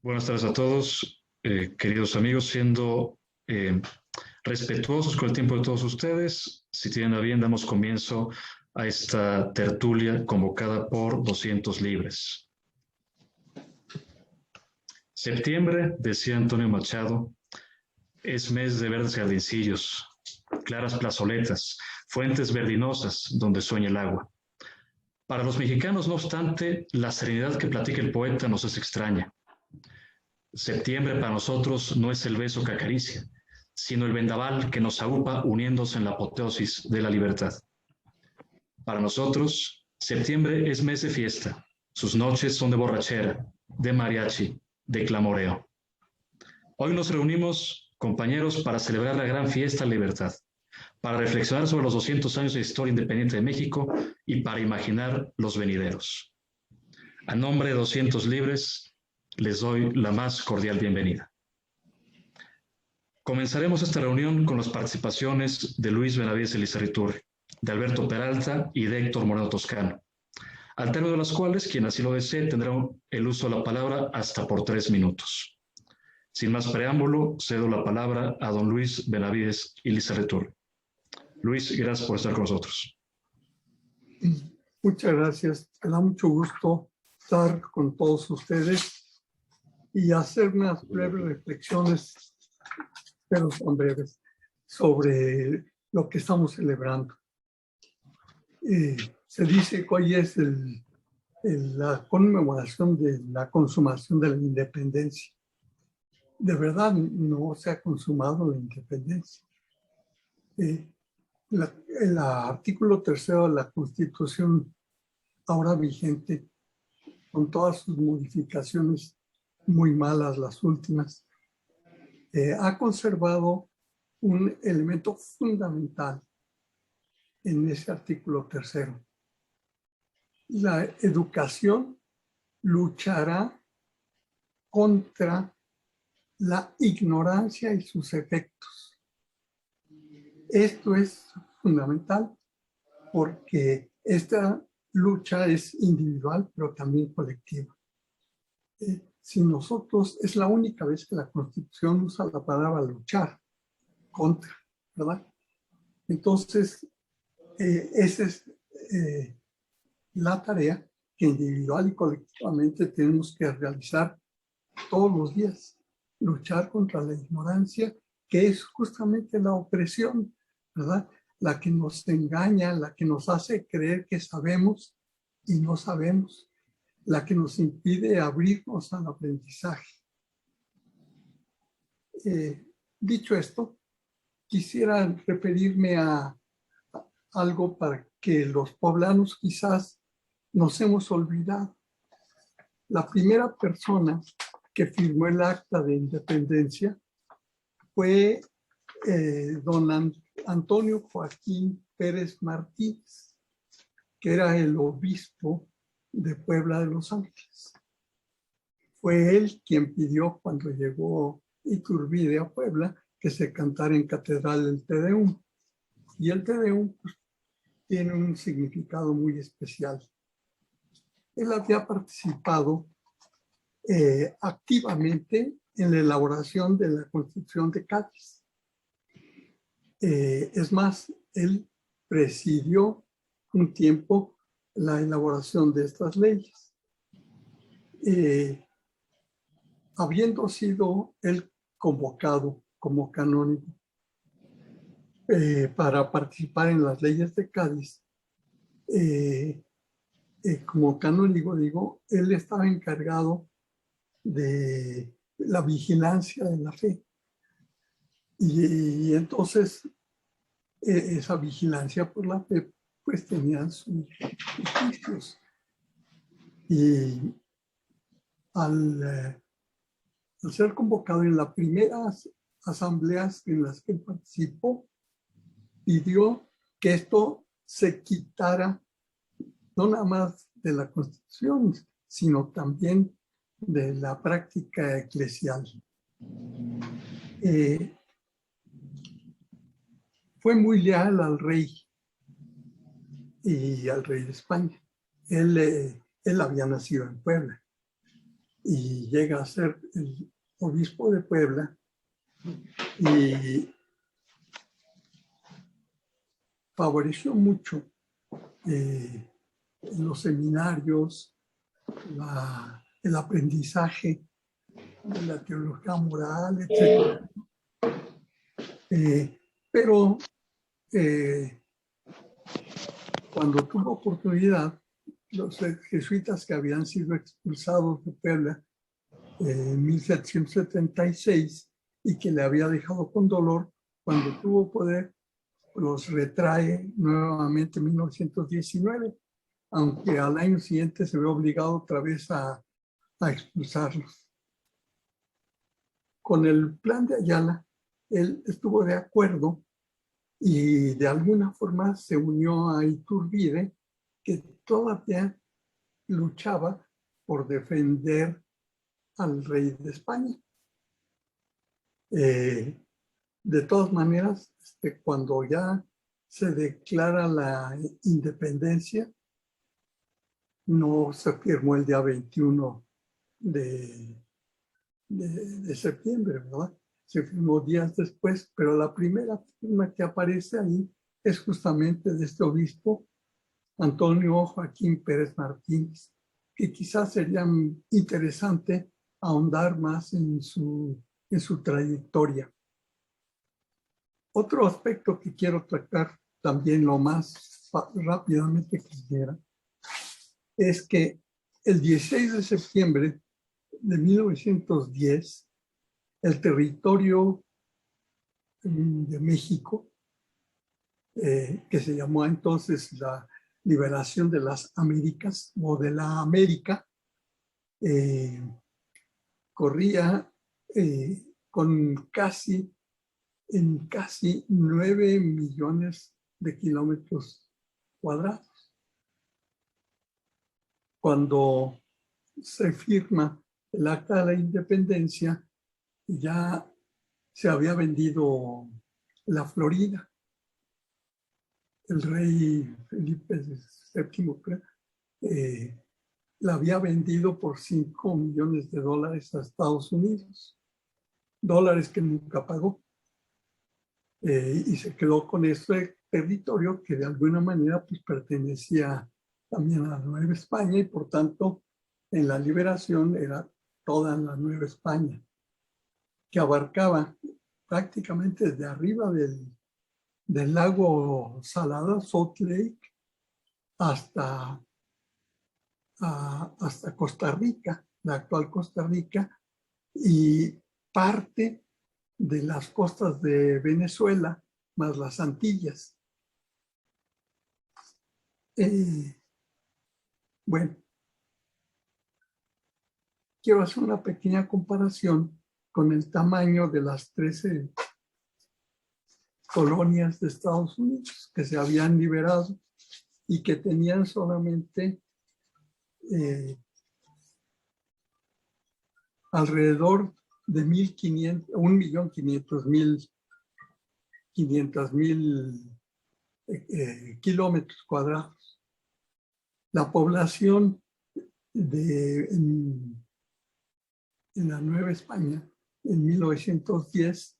Buenas tardes a todos, queridos amigos, siendo respetuosos con el tiempo de todos ustedes. Si tienen a bien, damos comienzo a esta tertulia convocada por 200 Libres. Septiembre, decía Antonio Machado, es mes de verdes jardincillos, claras plazoletas, fuentes verdinosas donde sueña el agua. Para los mexicanos, no obstante, la serenidad que platica el poeta nos es extraña. Septiembre para nosotros no es el beso que acaricia, sino el vendaval que nos aúpa uniéndose en la apoteosis de la libertad. Para nosotros, septiembre es mes de fiesta. Sus noches son de borrachera, de mariachi, de clamoreo. Hoy nos reunimos, compañeros, para celebrar la gran fiesta de la libertad, para reflexionar sobre los 200 años de historia independiente de México y para imaginar los venideros. A nombre de 200 Libres, les doy la más cordial bienvenida. Comenzaremos esta reunión con las participaciones de Luis Benavides Elizarriturri, de Alberto Peralta y de Héctor Moreno Toscano, al término de las cuales, quien así lo desee, tendrá el uso de la palabra hasta por 3 minutos. Sin más preámbulo, cedo la palabra a don Luis Benavides Elizarriturri. Luis, gracias por estar con nosotros. Muchas gracias. Me da mucho gusto estar con todos ustedes y hacer unas breves reflexiones, pero son breves, sobre lo que estamos celebrando. Se dice que hoy es la conmemoración de la consumación de la independencia. De verdad no se ha consumado la independencia. El artículo 3º de la Constitución ahora vigente, con todas sus modificaciones muy malas las últimas, ha conservado un elemento fundamental en ese artículo 3º. La educación luchará contra la ignorancia y sus efectos. Esto es fundamental porque esta lucha es individual, pero también colectiva. Si nosotros, es la única vez que la Constitución usa la palabra luchar, contra, ¿verdad? Entonces, esa es la tarea que individual y colectivamente tenemos que realizar todos los días. Luchar contra la ignorancia, que es justamente la opresión, ¿verdad? La que nos engaña, la que nos hace creer que sabemos y no sabemos, la que nos impide abrirnos al aprendizaje. Dicho esto, quisiera referirme a algo para que los poblanos quizás nos hemos olvidado. La primera persona que firmó el Acta de Independencia fue don Antonio Joaquín Pérez Martínez, que era el obispo de Puebla de Los Ángeles. Fue él quien pidió, cuando llegó Iturbide a Puebla, que se cantara en catedral el Te Deum. Y el Te Deum pues, tiene un significado muy especial. Él había participado activamente en la elaboración de la Constitución de Cádiz. Es más, él presidió un tiempo la elaboración de estas leyes. Habiendo sido él convocado como canónigo para participar en las leyes de Cádiz, como canónigo, digo, él estaba encargado de la vigilancia de la fe. Y entonces esa vigilancia por la fe pues tenía sus juicios. Y al ser convocado en las primeras asambleas en las que participó, pidió que esto se quitara no nada más de la Constitución, sino también de la práctica eclesial. Fue muy leal al rey y al rey de España. Él había nacido en Puebla. y llega a ser el obispo de Puebla y favoreció mucho los seminarios, el aprendizaje de la teología moral, etc. Pero cuando tuvo oportunidad, los jesuitas que habían sido expulsados de Puebla en 1776 y que le había dejado con dolor, cuando tuvo poder, los retrae nuevamente en 1919, aunque al año siguiente se ve obligado otra vez a expulsarlos. Con el plan de Ayala, él estuvo de acuerdo y de alguna forma se unió a Iturbide, que todavía luchaba por defender al rey de España. De todas maneras, cuando ya se declara la independencia, no se firmó el día 21 de septiembre, ¿verdad? Se firmó días después, pero la primera firma que aparece ahí es justamente de este obispo, Antonio Joaquín Pérez Martínez, que quizás sería interesante ahondar más en su trayectoria. Otro aspecto que quiero tratar también lo más rápidamente que quiera es que el 16 de septiembre de 1910, el territorio de México, que se llamó entonces la Liberación de las Américas o de la América, corría con casi 9 millones de kilómetros cuadrados. Cuando se firma el Acta de la Independencia, ya se había vendido la Florida. El rey Felipe VII la había vendido por $5 millones a Estados Unidos, dólares que nunca pagó. Y se quedó con ese territorio que de alguna manera pues, pertenecía también a la Nueva España y por tanto en la liberación era toda la Nueva España, que abarcaba prácticamente desde arriba del lago Salada, Salt Lake, hasta Costa Rica, la actual Costa Rica, y parte de las costas de Venezuela, más las Antillas. Bueno, quiero hacer una pequeña comparación con el tamaño de las 13 colonias de Estados Unidos que se habían liberado y que tenían solamente alrededor de 1.500.000 kilómetros cuadrados. La población en la Nueva España en 1910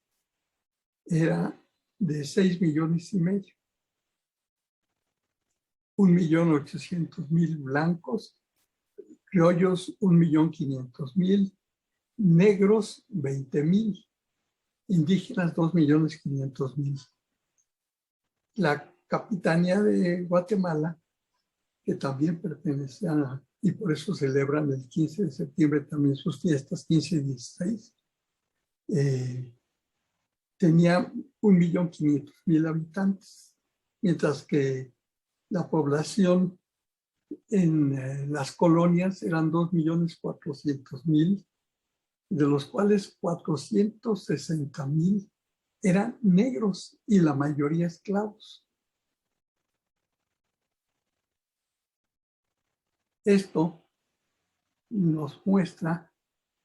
era de 6,5 millones. 1.800.000 blancos, criollos 1.500.000, negros 20,000, indígenas 2.500.000. La capitanía de Guatemala, que también pertenece y por eso celebran el 15 de septiembre también sus fiestas, 15 y 16, tenía 1.500.000 habitantes, mientras que la población en las colonias eran 2.400.000, de los cuales 460,000 eran negros y la mayoría esclavos. Esto nos muestra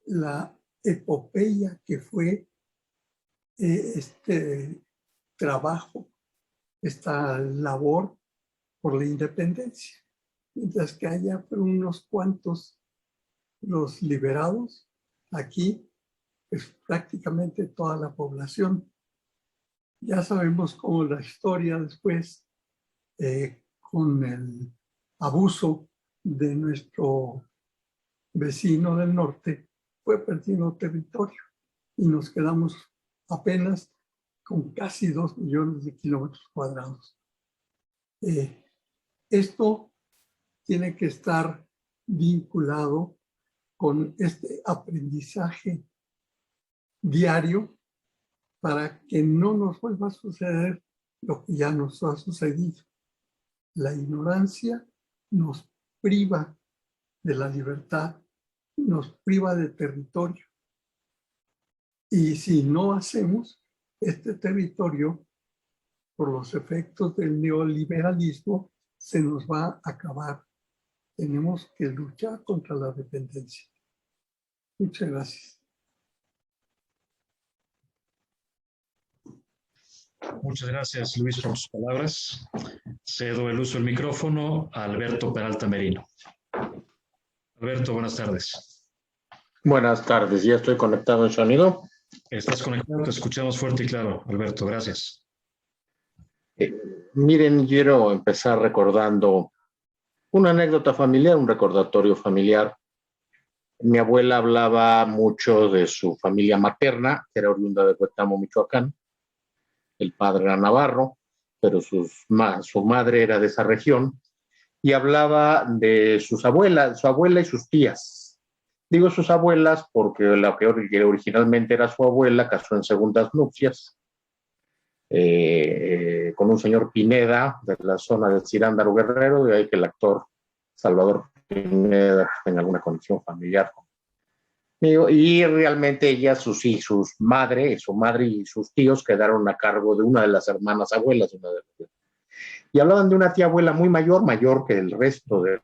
la epopeya que fue este trabajo, esta labor por la independencia. Mientras que haya unos cuantos los liberados, aquí, pues prácticamente toda la población. Ya sabemos cómo la historia después, con el abuso de nuestro vecino del norte, fue perdiendo territorio y nos quedamos apenas con casi 2 millones de kilómetros cuadrados. Esto tiene que estar vinculado con este aprendizaje diario para que no nos vuelva a suceder lo que ya nos ha sucedido. La ignorancia nos priva de la libertad, nos priva de territorio. Y si no hacemos este territorio, por los efectos del neoliberalismo, se nos va a acabar. Tenemos que luchar contra la dependencia. Muchas gracias. Muchas gracias, Luis, por sus palabras. Cedo el uso del micrófono a Alberto Peralta Merino. Alberto, buenas tardes. Buenas tardes, ya estoy conectado en sonido. Estás conectado, te escuchamos fuerte y claro, Alberto, gracias. Miren, quiero empezar recordando una anécdota familiar, un recordatorio familiar. Mi abuela hablaba mucho de su familia materna, que era oriunda de Huetamo, Michoacán. El padre era navarro, pero su madre era de esa región. Y hablaba de sus abuelas, su abuela y sus tías. Digo sus abuelas porque la que originalmente era su abuela casó en segundas nupcias con un señor Pineda de la zona de Cirándaro Guerrero, de ahí que el actor Salvador Pineda tenga alguna conexión familiar conmigo. Y realmente ella, su madre y sus tíos quedaron a cargo de una de las hermanas abuelas. Y hablaban de una tía abuela muy mayor que el resto de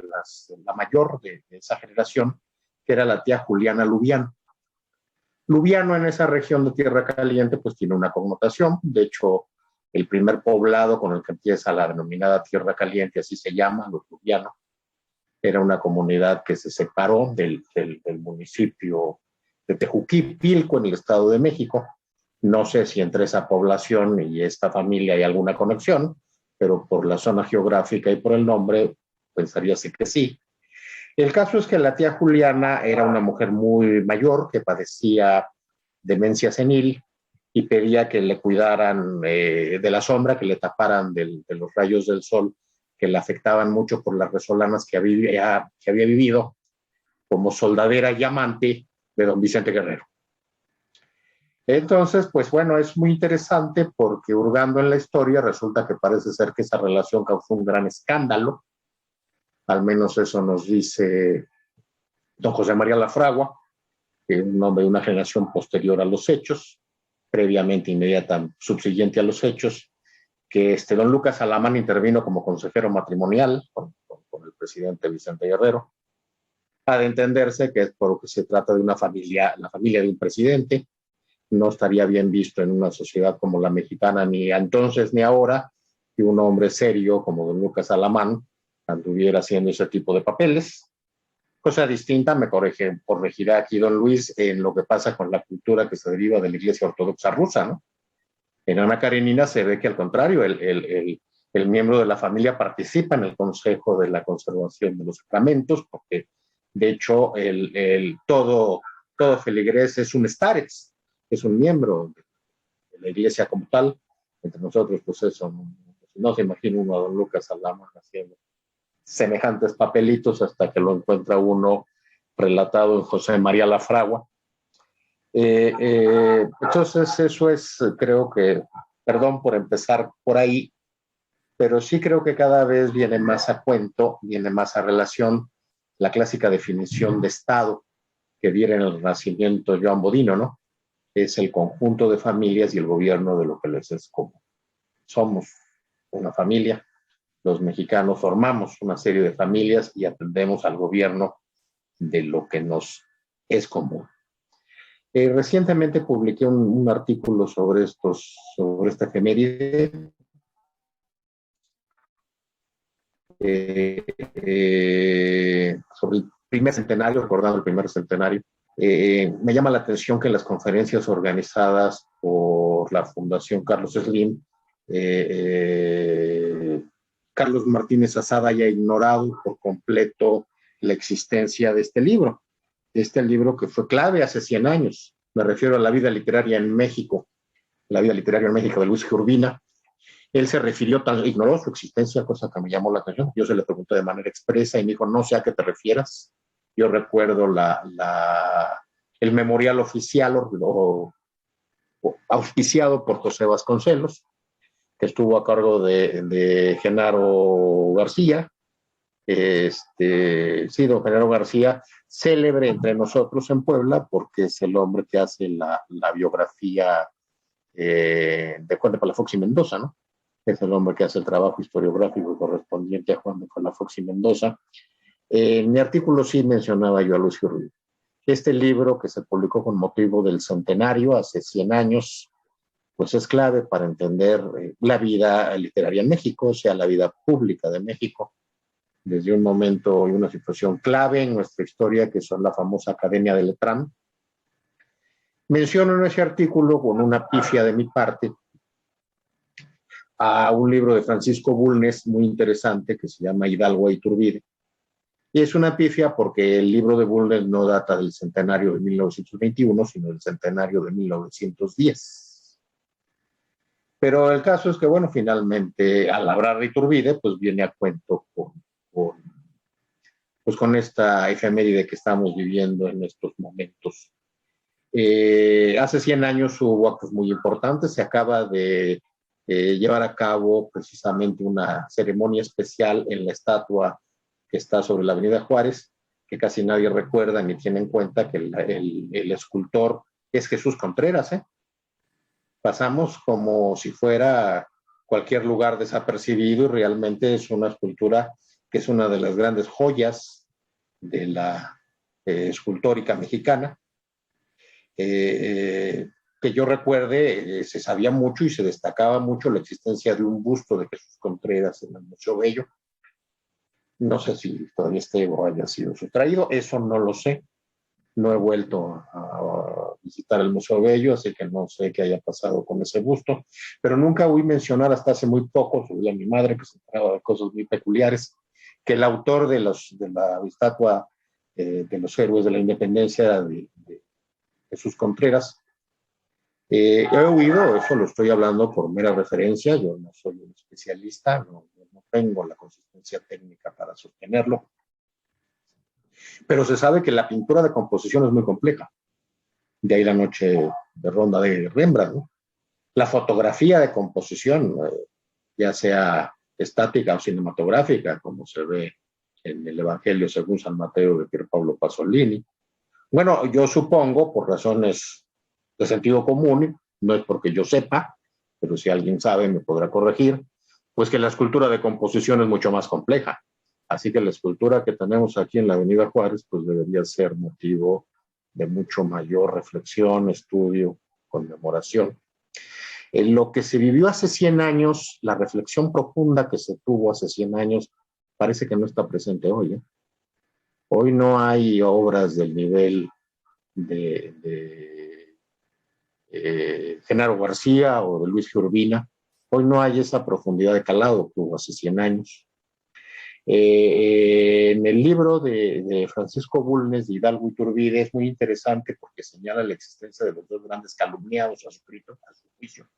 la mayor de esa generación, que era la tía Juliana Lubiano. Lubiano en esa región de Tierra Caliente pues tiene una connotación. De hecho, el primer poblado con el que empieza la denominada Tierra Caliente, así se llama, los Lubiano, era una comunidad que se separó del municipio de Tejuquipilco en el Estado de México. No sé si entre esa población y esta familia hay alguna conexión, pero por la zona geográfica y por el nombre pensaría que sí. El caso es que la tía Juliana era una mujer muy mayor que padecía demencia senil y pedía que le cuidaran de la sombra, que le taparan de los rayos del sol que le afectaban mucho por las resolanas que había vivido como soldadera y amante de don Vicente Guerrero. Entonces, pues bueno, es muy interesante porque hurgando en la historia resulta que parece ser que esa relación causó un gran escándalo. Al menos eso nos dice don José María Lafragua, que es un hombre de una generación posterior a los hechos, previamente inmediata, subsiguiente a los hechos, que don Lucas Alamán intervino como consejero matrimonial con el presidente Vicente Guerrero. Ha de entenderse que es porque se trata de una familia, la familia de un presidente. No estaría bien visto en una sociedad como la mexicana, ni entonces ni ahora, que un hombre serio como don Lucas Alamán anduviera haciendo ese tipo de papeles. Cosa distinta, me corregirá aquí don Luis, en lo que pasa con la cultura que se deriva de la Iglesia Ortodoxa rusa, ¿no? En Ana Karenina se ve que al contrario, el miembro de la familia participa en el Consejo de la Conservación de los Sacramentos, porque de hecho todo feligrés es un starex, es un miembro de la Iglesia como tal. Entre nosotros, pues eso, no se imagina uno a don Lucas Alamán haciendo semejantes papelitos hasta que lo encuentra uno relatado en José María Lafragua. Entonces eso es, creo que, perdón por empezar por ahí, pero sí creo que cada vez viene más a cuento, viene más a relación la clásica definición de Estado que diera en el Renacimiento Joan Bodino, ¿no? Es el conjunto de familias y el gobierno de lo que les es común. Somos una familia. Los mexicanos formamos una serie de familias y atendemos al gobierno de lo que nos es común. Recientemente publiqué un artículo sobre esta efeméride. Sobre el primer centenario, recordando el primer centenario. Me llama la atención que en las conferencias organizadas por la Fundación Carlos Slim, Carlos Martínez Azada haya ignorado por completo la existencia de este libro que fue clave hace 100 años. Me refiero a La vida literaria en México, La vida literaria en México de Luis G. Urbina. Él se refirió, ignoró su existencia, cosa que me llamó la atención. Yo se le pregunté de manera expresa y me dijo, no sé a qué te refieras. Yo recuerdo el memorial oficial auspiciado por José Vasconcelos, que estuvo a cargo de Genaro García. Sí, don Genaro García, célebre entre nosotros en Puebla, porque es el hombre que hace la biografía de Juan de Palafox y Mendoza, ¿no? Es el hombre que hace el trabajo historiográfico correspondiente a Juan de Palafox y Mendoza. En mi artículo sí mencionaba yo a Lucio Ruiz. Este libro, que se publicó con motivo del centenario hace 100 años, pues es clave para entender la vida literaria en México, o sea, la vida pública de México, desde un momento y una situación clave en nuestra historia, que son la famosa Academia de Letrán. Menciono en ese artículo, con una pifia de mi parte, a un libro de Francisco Bulnes muy interesante que se llama Hidalgo e Iturbide. Y es una pifia porque el libro de Bulnes no data del centenario de 1921, sino del centenario de 1910. Pero el caso es que, bueno, finalmente, al hablar de Iturbide, pues viene a cuento con esta efeméride que estamos viviendo en estos momentos. Hace 100 años hubo actos muy importantes. Se acaba de llevar a cabo precisamente una ceremonia especial en la estatua que está sobre la Avenida Juárez, que casi nadie recuerda ni tiene en cuenta que el escultor es Jesús Contreras. Pasamos como si fuera cualquier lugar desapercibido, y realmente es una escultura que es una de las grandes joyas de la escultórica mexicana. Que yo recuerde, se sabía mucho y se destacaba mucho la existencia de un busto de Jesús Contreras en el Museo Bello. No sé si todavía esté o haya sido sustraído, eso no lo sé. No he vuelto a visitar el Museo Bello, así que no sé qué haya pasado con ese busto, pero nunca oí mencionar hasta hace muy poco, sobre mi madre, que se enteraba de cosas muy peculiares, que el autor de la estatua de los héroes de la independencia era de Jesús Contreras. He oído, eso lo estoy hablando por mera referencia, yo no soy un especialista, no tengo la consistencia técnica para sostenerlo, pero se sabe que la pintura de composición es muy compleja. De ahí La noche de ronda de Rembrandt, ¿no? La fotografía de composición, ya sea estática o cinematográfica, como se ve en el Evangelio según San Mateo de Pier Paolo Pasolini. Bueno, yo supongo, por razones de sentido común, no es porque yo sepa, pero si alguien sabe me podrá corregir, pues que la escultura de composición es mucho más compleja. Así que la escultura que tenemos aquí en la Avenida Juárez, pues debería ser motivo de mucho mayor reflexión, estudio, conmemoración. En lo que se vivió hace 100 años, la reflexión profunda que se tuvo hace 100 años, parece que no está presente hoy. Hoy no hay obras del nivel de Genaro García o de Luis G. Urbina. Hoy no hay esa profundidad de calado que hubo hace 100 años. En el libro de Francisco Bulnes de Hidalgo e Iturbide es muy interesante porque señala la existencia de los dos grandes calumniados a su juicio.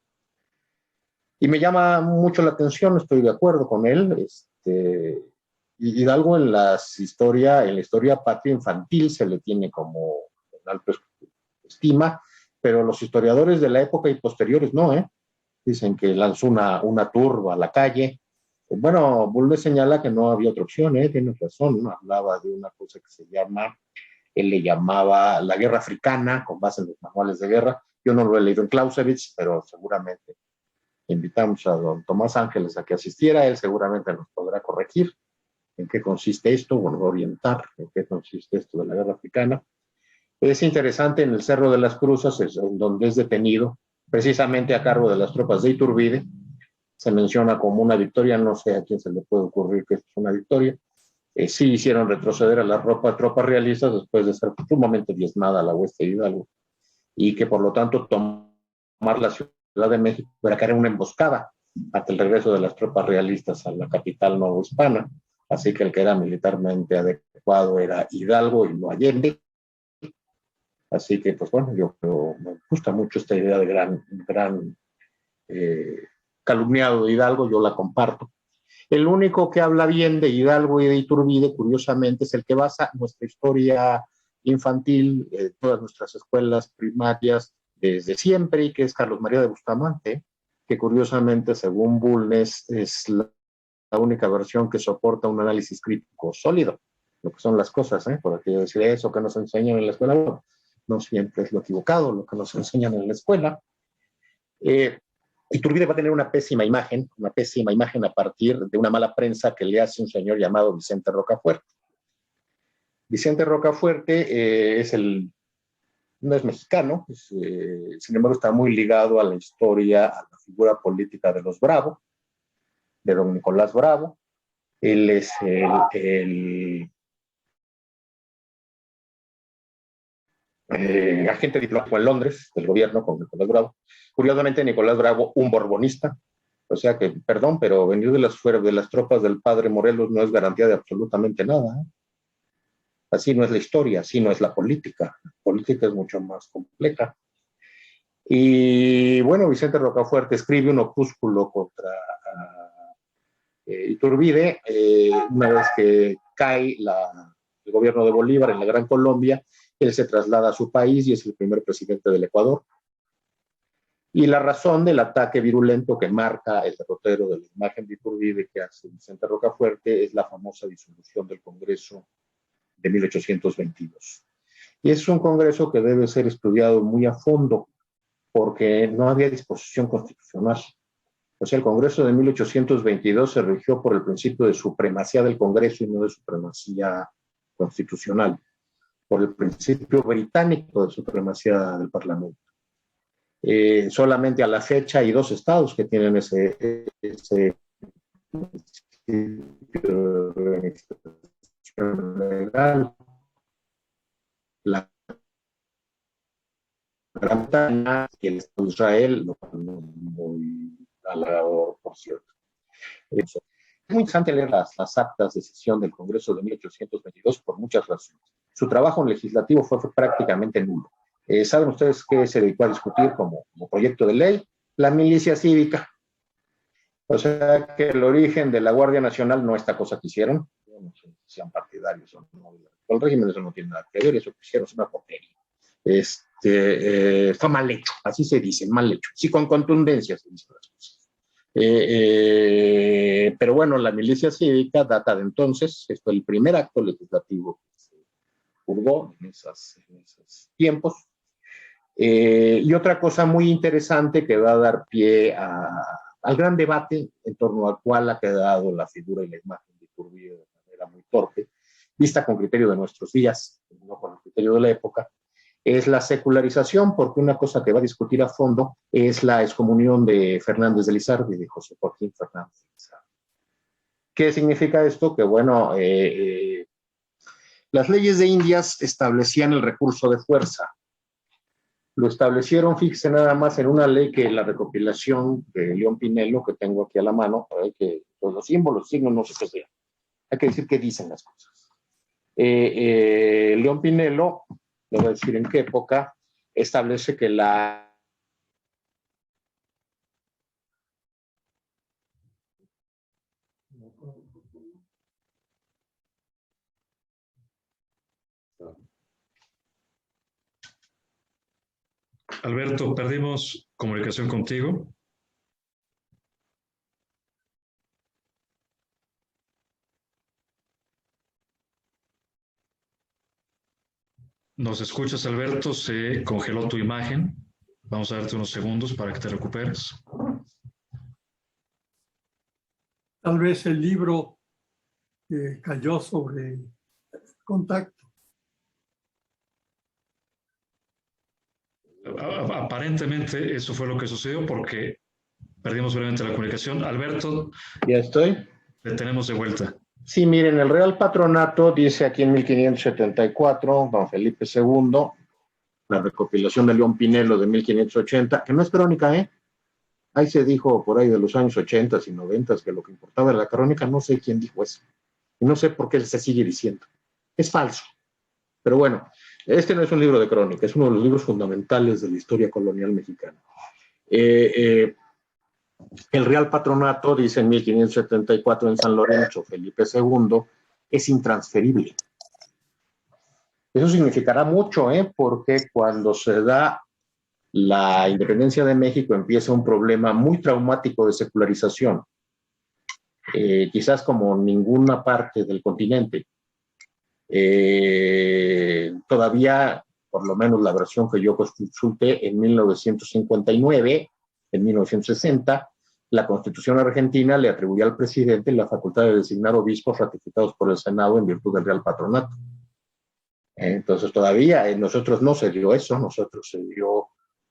Y me llama mucho la atención, estoy de acuerdo con él. Hidalgo en la historia patria infantil se le tiene como en alta estima, pero los historiadores de la época y posteriores no, dicen que lanzó una turba a la calle. Bueno, Bulnes señala que no había otra opción, tiene razón, ¿no? Hablaba de una cosa que él le llamaba la guerra africana, con base en los manuales de guerra. Yo no lo he leído en Clausewitz, pero seguramente invitamos a don Tomás Ángeles a que asistiera, él seguramente nos podrá corregir en qué consiste esto, bueno, orientar en qué consiste esto de la guerra africana. Es interesante, en el Cerro de las Cruzas, en donde es detenido, precisamente a cargo de las tropas de Iturbide, se menciona como una victoria, no sé a quién se le puede ocurrir que esto es una victoria, sí hicieron retroceder a las tropas realistas después de ser sumamente diezmada la hueste de Hidalgo, y que por lo tanto tomar la Ciudad de México era caer en una emboscada ante el regreso de las tropas realistas a la capital novohispana. Así que el que era militarmente adecuado era Hidalgo y no Allende. Así que, pues bueno, yo me gusta mucho esta idea de gran calumniado de Hidalgo, yo la comparto. El único que habla bien de Hidalgo y de Iturbide, curiosamente, es el que basa nuestra historia infantil, todas nuestras escuelas primarias desde siempre, y que es Carlos María de Bustamante, que curiosamente, según Bulnes, es la única versión que soporta un análisis crítico sólido, lo que son las cosas, por aquello decir eso que nos enseñan en la escuela, bueno, no siempre es lo equivocado, lo que nos enseñan en la escuela. Iturbide va a tener una pésima imagen a partir de una mala prensa que le hace un señor llamado Vicente Rocafuerte. Vicente Rocafuerte no es mexicano, sin embargo está muy ligado a la historia, a la figura política de los Bravo, de don Nicolás Bravo. Él es el agente diplomático en Londres del gobierno con Nicolás Bravo. Curiosamente, Nicolás Bravo, un borbonista, o sea que, perdón, pero venir de las tropas del padre Morelos no es garantía de absolutamente nada. Así no es la historia, así no es la política. La política es mucho más compleja. Y bueno, Vicente Rocafuerte escribe un opúsculo contra Iturbide, una vez que cae el gobierno de Bolívar en la Gran Colombia. Él se traslada a su país y es el primer presidente del Ecuador. Y la razón del ataque virulento que marca el derrotero de la imagen de Iturbide que hace Vicente Rocafuerte es la famosa disolución del Congreso de 1822. Y es un congreso que debe ser estudiado muy a fondo porque no había disposición constitucional. O sea, el Congreso de 1822 se rigió por el principio de supremacía del Congreso y no de supremacía constitucional, por el principio británico de supremacía del Parlamento. Solamente a la fecha hay 2 estados que tienen ese principio de organización legal. La Gran Bretaña y el Estado de Israel, lo cual no es muy halagador, por cierto. Es muy interesante leer las actas de sesión del Congreso de 1822 por muchas razones. Su trabajo legislativo fue prácticamente nulo. ¿Saben ustedes qué se dedicó a discutir como proyecto de ley? La milicia cívica. O sea que el origen de la Guardia Nacional no esta cosa que hicieron. Yo no sé si sean partidarios o no. El régimen eso no tiene nada que ver, eso que hicieron es una porquería. Fue mal hecho, así se dice, mal hecho. Sí, con contundencia se dicen las cosas. Pero bueno, la milicia cívica data de entonces, esto es el primer acto legislativo que se juzgó en esos tiempos. Y otra cosa muy interesante que va a dar pie al gran debate en torno al cual ha quedado la figura y la imagen de Iturbide de manera muy torpe, vista con criterio de nuestros días, no con el criterio de la época, es la secularización, porque una cosa que va a discutir a fondo es la excomunión de Fernández de Lizardi, de José Joaquín Fernández de Lizardi. ¿Qué significa esto? Que bueno, las leyes de Indias establecían el recurso de fuerza. Lo establecieron, fíjese nada más, en una ley que la recopilación de León Pinelo, que tengo aquí a la mano, que los símbolos, signos, no sé qué sea. Hay que decir qué dicen las cosas. León Pinelo, le voy a decir en qué época, establece que Alberto, perdimos comunicación contigo. ¿Nos escuchas, Alberto? Se congeló tu imagen. Vamos a darte unos segundos para que te recuperes. Tal vez el libro cayó sobre contacto. Aparentemente eso fue lo que sucedió porque perdimos brevemente la comunicación. Alberto, ya estoy. te tenemos de vuelta. Sí, miren, el Real Patronato dice aquí en 1574, don Felipe II, la recopilación de León Pinelo de 1580, que no es crónica, ¿eh? Ahí se dijo por ahí de los años 80 y 90 que lo que importaba era la crónica, no sé quién dijo eso. Y no sé por qué se sigue diciendo. Es falso. Pero bueno, este no es un libro de crónica, es uno de los libros fundamentales de la historia colonial mexicana. El Real Patronato, dice en 1574 en San Lorenzo, Felipe II, es intransferible. Eso significará mucho, porque cuando se da la independencia de México empieza un problema muy traumático de secularización, quizás como ninguna parte del continente. Todavía, por lo menos la versión que yo consulté en 1959, en 1960, la Constitución argentina le atribuía al presidente la facultad de designar obispos ratificados por el Senado en virtud del Real Patronato. Entonces todavía nosotros no se dio eso, nosotros se dio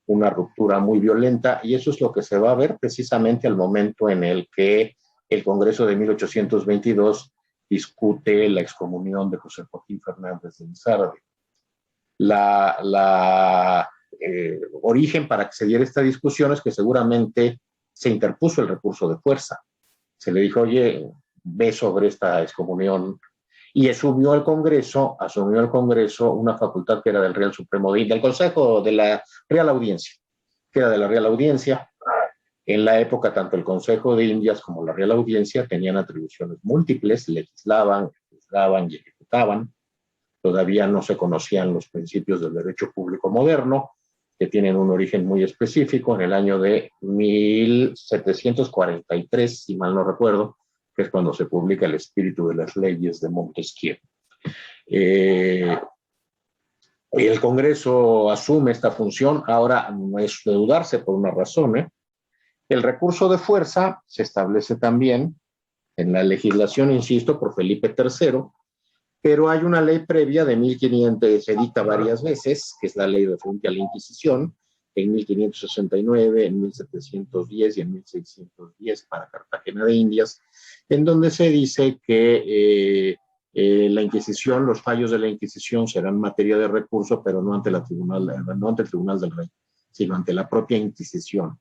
una ruptura muy violenta y eso es lo que se va a ver precisamente al momento en el que el Congreso de 1822 discute la excomunión de José Joaquín Fernández de Lizárraga. Origen para que se diera esta discusión es que seguramente se interpuso el recurso de fuerza. Se le dijo, oye, ve sobre esta excomunión, y asumió el Congreso una facultad que era del Real Supremo del Consejo de la Real Audiencia, que era de la Real Audiencia. En la época, tanto el Consejo de Indias como la Real Audiencia tenían atribuciones múltiples, legislaban, juzgaban y ejecutaban. Todavía no se conocían los principios del derecho público moderno, que tienen un origen muy específico en el año de 1743, si mal no recuerdo, que es cuando se publica El espíritu de las leyes de Montesquieu. El Congreso asume esta función, ahora no es de dudarse por una razón. El recurso de fuerza se establece también en la legislación, insisto, por Felipe III, pero hay una ley previa de 1500, se dicta varias veces, que es la ley referente a la Inquisición, en 1569, en 1710 y en 1610 para Cartagena de Indias, en donde se dice que la Inquisición, los fallos de la Inquisición serán materia de recurso, pero no ante el Tribunal del Rey, sino ante la propia Inquisición.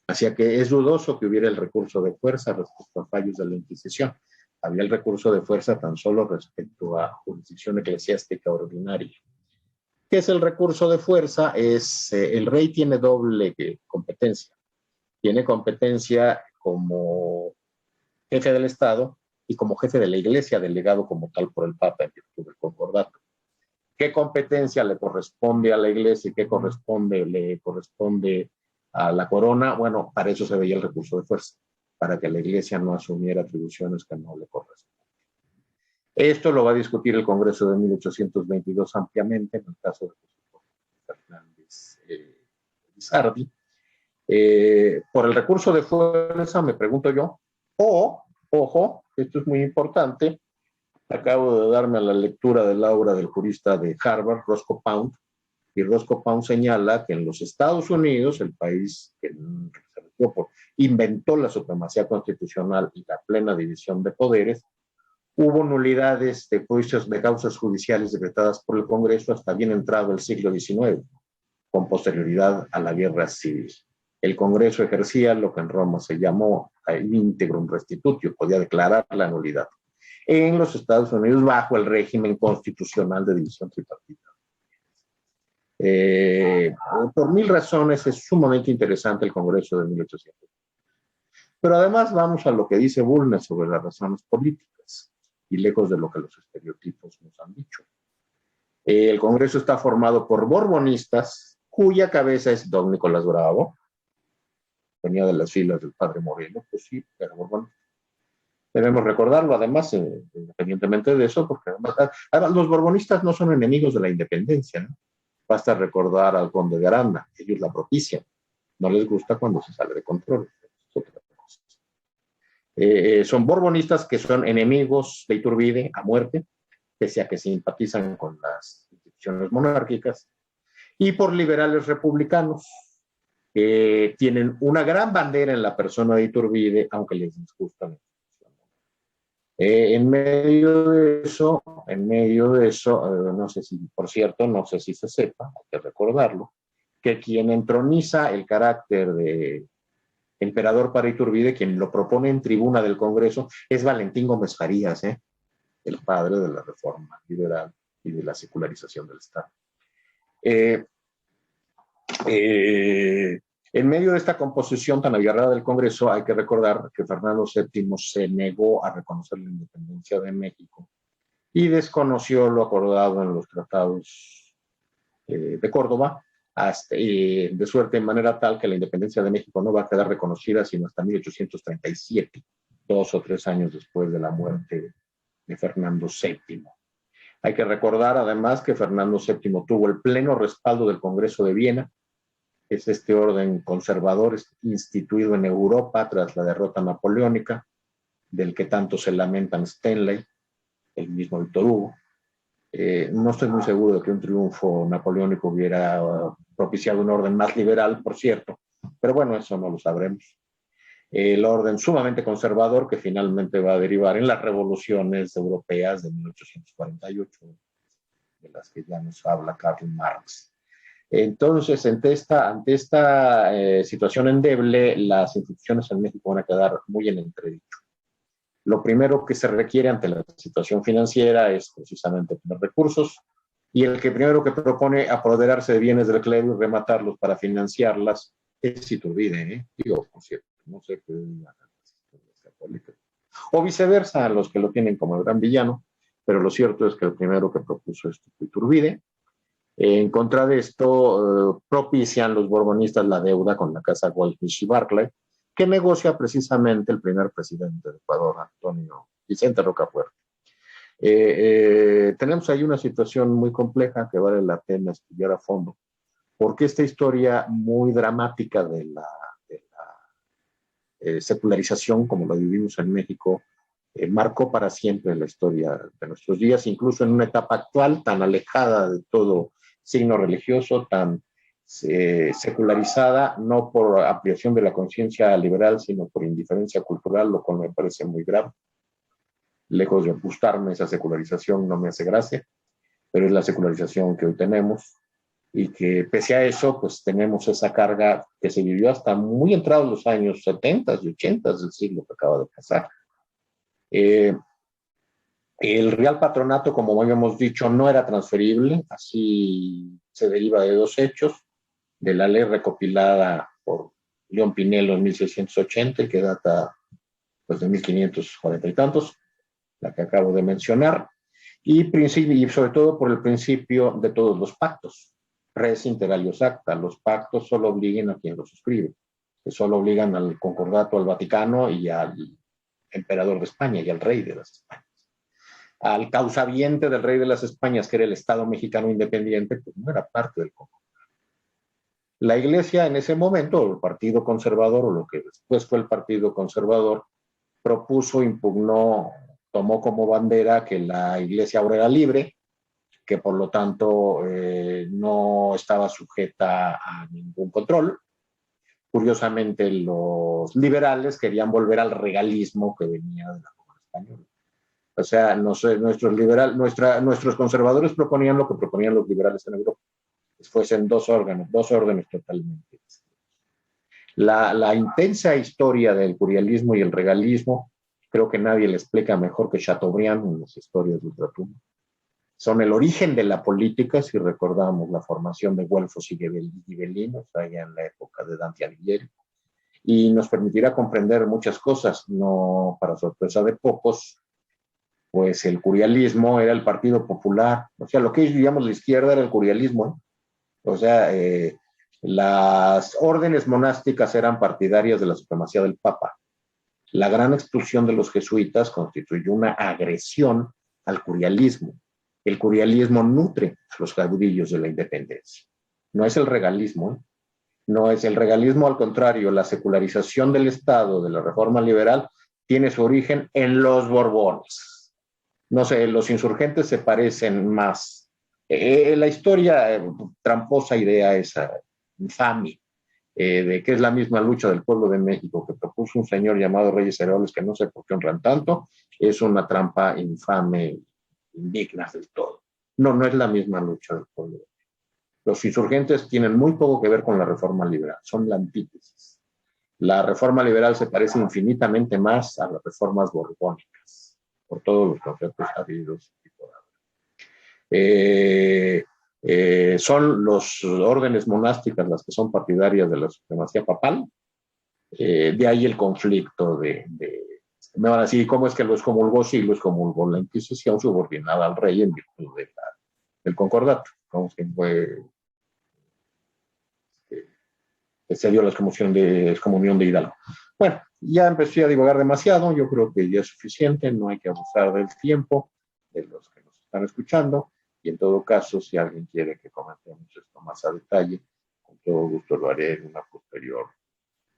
Así que es dudoso que hubiera el recurso de fuerza respecto a fallos de la Inquisición. Había el recurso de fuerza tan solo respecto a jurisdicción eclesiástica ordinaria. ¿Qué es el recurso de fuerza? El rey tiene doble competencia. Tiene competencia como jefe del Estado y como jefe de la Iglesia, delegado como tal por el Papa en virtud del concordato. ¿Qué competencia le corresponde a la Iglesia y qué le corresponde a la corona? Bueno, para eso se veía el recurso de fuerza, para que la Iglesia no asumiera atribuciones que no le corresponden. Esto lo va a discutir el Congreso de 1822 ampliamente, en el caso de José Fernández Lizardi. Por el recurso de fuerza, me pregunto yo, ojo, esto es muy importante, acabo de darme a la lectura de la obra del jurista de Harvard, Roscoe Pound, y Roscoe Pound señala que en los Estados Unidos, el país que inventó la supremacía constitucional y la plena división de poderes, hubo nulidades de juicios de causas judiciales decretadas por el Congreso hasta bien entrado el siglo XIX, con posterioridad a la guerra civil. El Congreso ejercía lo que en Roma se llamó integrum restitutio, podía declarar la nulidad. En los Estados Unidos, bajo el régimen constitucional de división tripartita. Por mil razones es sumamente interesante el Congreso de 1800. Pero además vamos a lo que dice Bulnes sobre las razones políticas y lejos de lo que los estereotipos nos han dicho. El Congreso está formado por borbonistas, cuya cabeza es don Nicolás Bravo, venía de las filas del padre Moreno, pues sí, era borbón. Debemos recordarlo, además, independientemente de eso, porque además, los borbonistas no son enemigos de la independencia, ¿no? Basta recordar al conde de Aranda, ellos la propician, no les gusta cuando se sale de control. Son borbonistas que son enemigos de Iturbide a muerte, pese a que simpatizan con las instituciones monárquicas, y por liberales republicanos, que tienen una gran bandera en la persona de Iturbide, aunque les disgustan. En medio de eso, no sé si, por cierto, no sé si se sepa, hay que recordarlo, que quien entroniza el carácter de emperador para Iturbide, quien lo propone en tribuna del Congreso, es Valentín Gómez Farías, el padre de la reforma liberal y de la secularización del Estado. En medio de esta composición tan aguerrada del Congreso, hay que recordar que Fernando VII se negó a reconocer la independencia de México y desconoció lo acordado en los tratados de Córdoba, de suerte en manera tal que la independencia de México no va a quedar reconocida sino hasta 1837, 2 o 3 años después de la muerte de Fernando VII. Hay que recordar además que Fernando VII tuvo el pleno respaldo del Congreso de Viena, es este orden conservador instituido en Europa tras la derrota napoleónica, del que tanto se lamentan Stanley, el mismo Víctor Hugo. No estoy muy seguro de que un triunfo napoleónico hubiera propiciado un orden más liberal, por cierto, pero bueno, eso no lo sabremos. El orden sumamente conservador que finalmente va a derivar en las revoluciones europeas de 1848, de las que ya nos habla Karl Marx. Entonces, ante esta situación endeble, las instituciones en México van a quedar muy en entredicho. Lo primero que se requiere ante la situación financiera es precisamente tener recursos, y el que primero que propone apoderarse de bienes del clero y rematarlos para financiarlas es Iturbide, digo, por cierto, no sé qué católica. O viceversa, los que lo tienen como el gran villano, pero lo cierto es que el primero que propuso esto fue Iturbide. En contra de esto, propician los borbonistas la deuda con la casa Goldfish y Barclay, que negocia precisamente el primer presidente de Ecuador, Antonio Vicente Rocafuerte. Tenemos ahí una situación muy compleja que vale la pena estudiar a fondo, porque esta historia muy dramática de la secularización, como la vivimos en México, marcó para siempre la historia de nuestros días, incluso en una etapa actual tan alejada de todo signo religioso, tan secularizada, no por ampliación de la conciencia liberal, sino por indiferencia cultural, lo cual me parece muy grave. Lejos de gustarme esa secularización, no me hace gracia, pero es la secularización que hoy tenemos, y que pese a eso, pues tenemos esa carga que se vivió hasta muy entrados los años 70 y 80 del siglo que acaba de pasar. El Real Patronato, como habíamos dicho, no era transferible, así se deriva de dos hechos: de la ley recopilada por León Pinelo en 1680, que data pues, de 1540 y tantos, la que acabo de mencionar, y sobre todo por el principio de todos los pactos, res inter alios acta. Los pactos solo obligan a quien los suscribe, que solo obligan al concordato, al Vaticano y al emperador de España y al rey de las Españas. Al causaviente del rey de las Españas, que era el Estado mexicano independiente, pues no era parte del concordato. La Iglesia en ese momento, o el Partido Conservador, o lo que después fue el Partido Conservador, propuso, impugnó, tomó como bandera que la Iglesia ahora era libre, que por lo tanto no estaba sujeta a ningún control. Curiosamente, los liberales querían volver al regalismo que venía de la corona española. O sea, nuestros conservadores proponían lo que proponían los liberales en Europa. Fuesen dos órdenes totalmente distintos. La intensa historia del curialismo y el regalismo, creo que nadie le explica mejor que Chateaubriand en las historias de ultratumba. Son el origen de la política, si recordamos la formación de güelfos y gibelinos allá en la época de Dante Alighieri, y nos permitirá comprender muchas cosas. No para sorpresa de pocos, pues el curialismo era el Partido Popular, o sea, lo que llamamos la izquierda era el curialismo, o sea, las órdenes monásticas eran partidarias de la supremacía del Papa. La gran expulsión de los jesuitas constituyó una agresión al curialismo. El curialismo nutre los caudillos de la independencia. No es el regalismo, no es el regalismo, al contrario, la secularización del Estado, de la reforma liberal, tiene su origen en los Borbones. No sé, los insurgentes se parecen más. La historia, tramposa idea esa, infame, de que es la misma lucha del pueblo de México que propuso un señor llamado Reyes Heroles, que no sé por qué honran tanto, es una trampa infame, indigna del todo. No, no es la misma lucha del pueblo. Los insurgentes tienen muy poco que ver con la reforma liberal, son la antítesis. La reforma liberal se parece infinitamente más a las reformas borbónicas, por todos los conceptos habidos y por haber. Son los órdenes monásticas las que son partidarias de la supremacía papal. De ahí el conflicto me van a decir, ¿cómo es que lo excomulgó? Sí, lo excomulgó la Inquisición subordinada al rey en virtud del concordato, como que fue se dio la excomunión de Hidalgo. Bueno, ya empecé a divagar demasiado, yo creo que ya es suficiente, no hay que abusar del tiempo de los que nos están escuchando, y en todo caso, si alguien quiere que comentemos esto más a detalle, con todo gusto lo haré en una posterior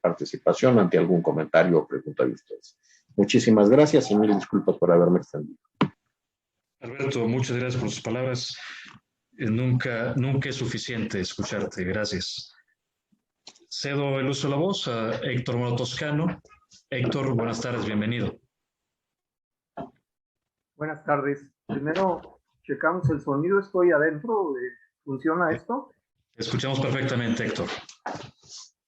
participación ante algún comentario o pregunta de ustedes. Muchísimas gracias y mil disculpas por haberme extendido. Alberto, muchas gracias por sus palabras. Nunca es suficiente escucharte. Gracias. Cedo el uso de la voz a Héctor Moro Toscano. Héctor, buenas tardes, bienvenido. Buenas tardes. Primero, checamos el sonido. ¿Estoy adentro? ¿Funciona esto? Te escuchamos perfectamente, Héctor.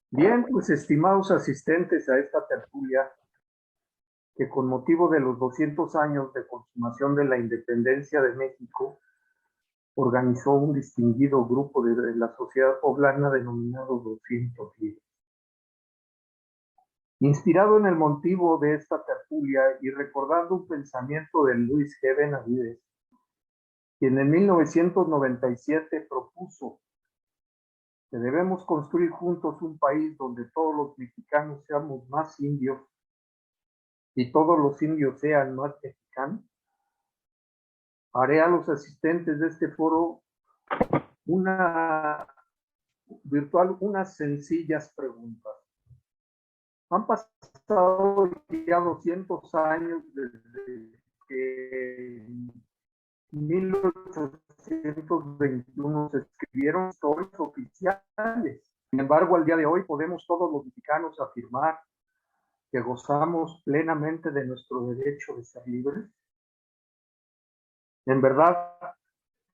Bien, pues estimados asistentes a esta tertulia, que con motivo de los 200 años de consumación de la independencia de México, organizó un distinguido grupo de la sociedad poblana denominado 210. Inspirado en el motivo de esta tertulia y recordando un pensamiento de Luis G. Benavides, quien en 1997 propuso que debemos construir juntos un país donde todos los mexicanos seamos más indios y todos los indios sean más mexicanos, haré a los asistentes de este foro unas sencillas preguntas. Han pasado ya 200 años desde que en 1821 se escribieron historias oficiales. Sin embargo, al día de hoy podemos todos los mexicanos afirmar que gozamos plenamente de nuestro derecho de ser libres. En verdad,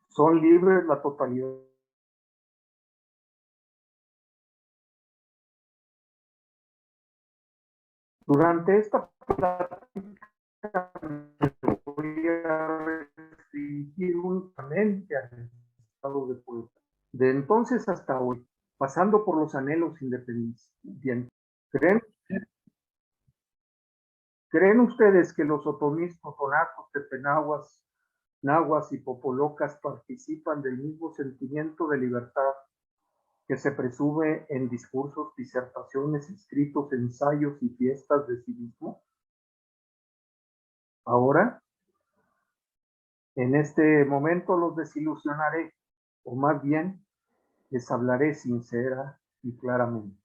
son libres la totalidad. Durante esta plática me voy a restringir únicamente al estado de Puebla. De entonces hasta hoy, pasando por los anhelos independientes. ¿Creen ustedes que los otomís, totonacos, tepenahuas, nahuas y popolocas participan del mismo sentimiento de libertad que se presume en discursos, disertaciones, escritos, ensayos y fiestas de civismo? Ahora, en este momento los desilusionaré, o más bien les hablaré sincera y claramente.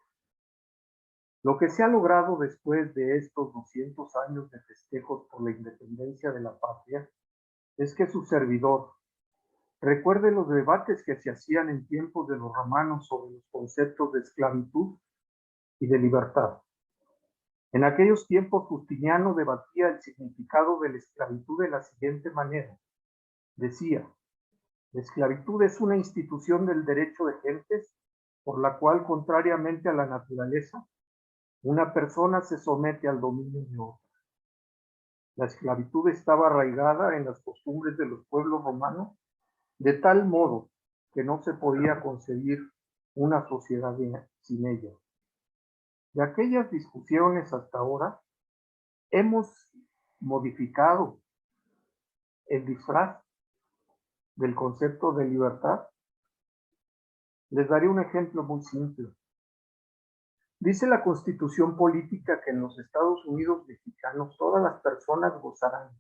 Lo que se ha logrado después de estos 200 años de festejos por la independencia de la patria es que su servidor recuerde los debates que se hacían en tiempos de los romanos sobre los conceptos de esclavitud y de libertad. En aquellos tiempos, Justiniano debatía el significado de la esclavitud de la siguiente manera. Decía: la esclavitud es una institución del derecho de gentes por la cual, contrariamente a la naturaleza, una persona se somete al dominio de otra. La esclavitud estaba arraigada en las costumbres de los pueblos romanos, de tal modo que no se podía concebir una sociedad sin ella. De aquellas discusiones hasta ahora, hemos modificado el disfraz del concepto de libertad. Les daré un ejemplo muy simple. Dice la Constitución política que en los Estados Unidos mexicanos todas las personas gozarán,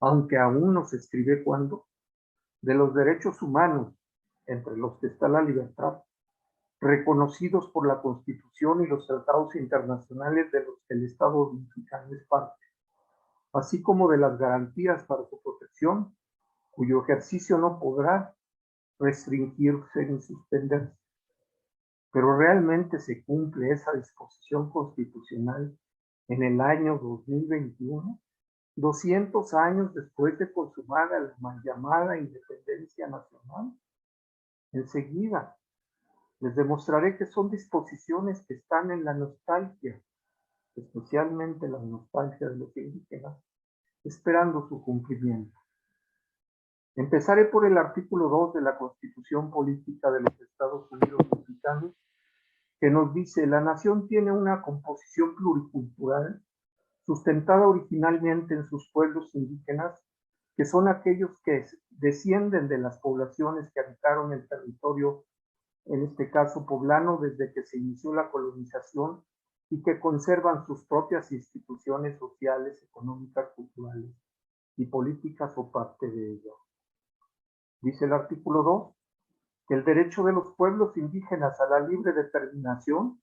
aunque aún no se escribe cuándo, de los derechos humanos, entre los que está la libertad, reconocidos por la Constitución y los tratados internacionales de los que el Estado mexicano es parte, así como de las garantías para su protección, cuyo ejercicio no podrá restringirse ni suspenderse. Pero realmente se cumple esa disposición constitucional en el año 2021. 200 años después de consumada la mal llamada independencia nacional. Enseguida les demostraré que son disposiciones que están en la nostalgia, especialmente la nostalgia de los indígenas, esperando su cumplimiento. Empezaré por el artículo 2 de la Constitución Política de los Estados Unidos Mexicanos, que nos dice: la nación tiene una composición pluricultural sustentada originalmente en sus pueblos indígenas, que son aquellos que descienden de las poblaciones que habitaron el territorio, en este caso poblano, desde que se inició la colonización, y que conservan sus propias instituciones sociales, económicas, culturales y políticas o parte de ello. Dice el artículo 2 que el derecho de los pueblos indígenas a la libre determinación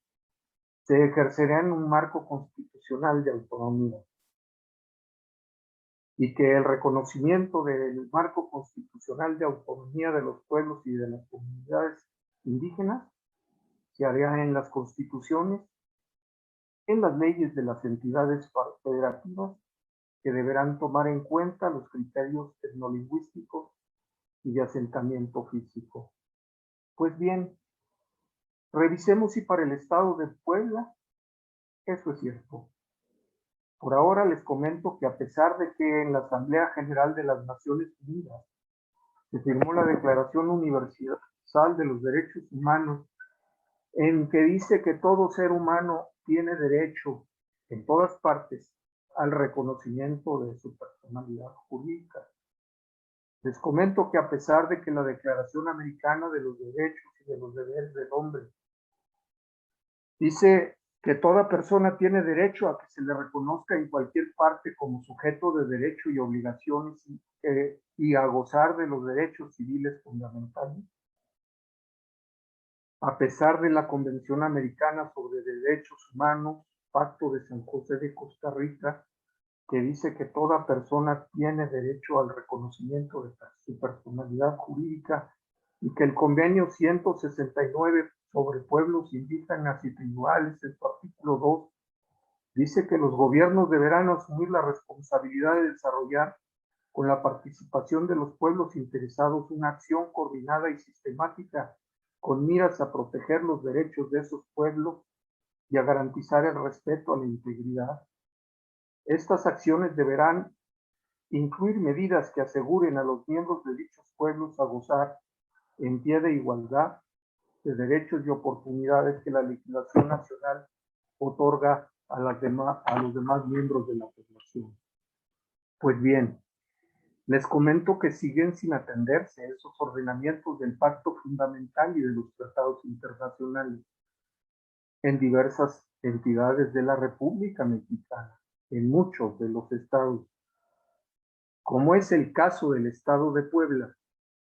se ejercerá en un marco constitucional de autonomía, y que el reconocimiento del marco constitucional de autonomía de los pueblos y de las comunidades indígenas se hará en las constituciones, en las leyes de las entidades federativas, que deberán tomar en cuenta los criterios etnolingüísticos y de asentamiento físico. Pues bien, revisemos si para el Estado de Puebla eso es cierto. Por ahora les comento que, a pesar de que en la Asamblea General de las Naciones Unidas se firmó la Declaración Universal de los Derechos Humanos, en que dice que todo ser humano tiene derecho en todas partes al reconocimiento de su personalidad jurídica. Les comento que, a pesar de que la Declaración Americana de los Derechos y de los Deberes del Hombre dice que toda persona tiene derecho a que se le reconozca en cualquier parte como sujeto de derecho y obligaciones, y a gozar de los derechos civiles fundamentales, a pesar de la Convención Americana sobre Derechos Humanos, Pacto de San José de Costa Rica, que dice que toda persona tiene derecho al reconocimiento de su personalidad jurídica, y que el Convenio 169 sobre pueblos indígenas y tribales, en su artículo 2, dice que los gobiernos deberán asumir la responsabilidad de desarrollar, con la participación de los pueblos interesados, una acción coordinada y sistemática con miras a proteger los derechos de esos pueblos y a garantizar el respeto a la integridad. Estas acciones deberán incluir medidas que aseguren a los miembros de dichos pueblos a gozar en pie de igualdad de derechos y oportunidades que la legislación nacional otorga a los demás miembros de la población. Pues bien, les comento que siguen sin atenderse esos ordenamientos del Pacto Fundamental y de los tratados internacionales en diversas entidades de la República Mexicana, en muchos de los estados, como es el caso del Estado de Puebla,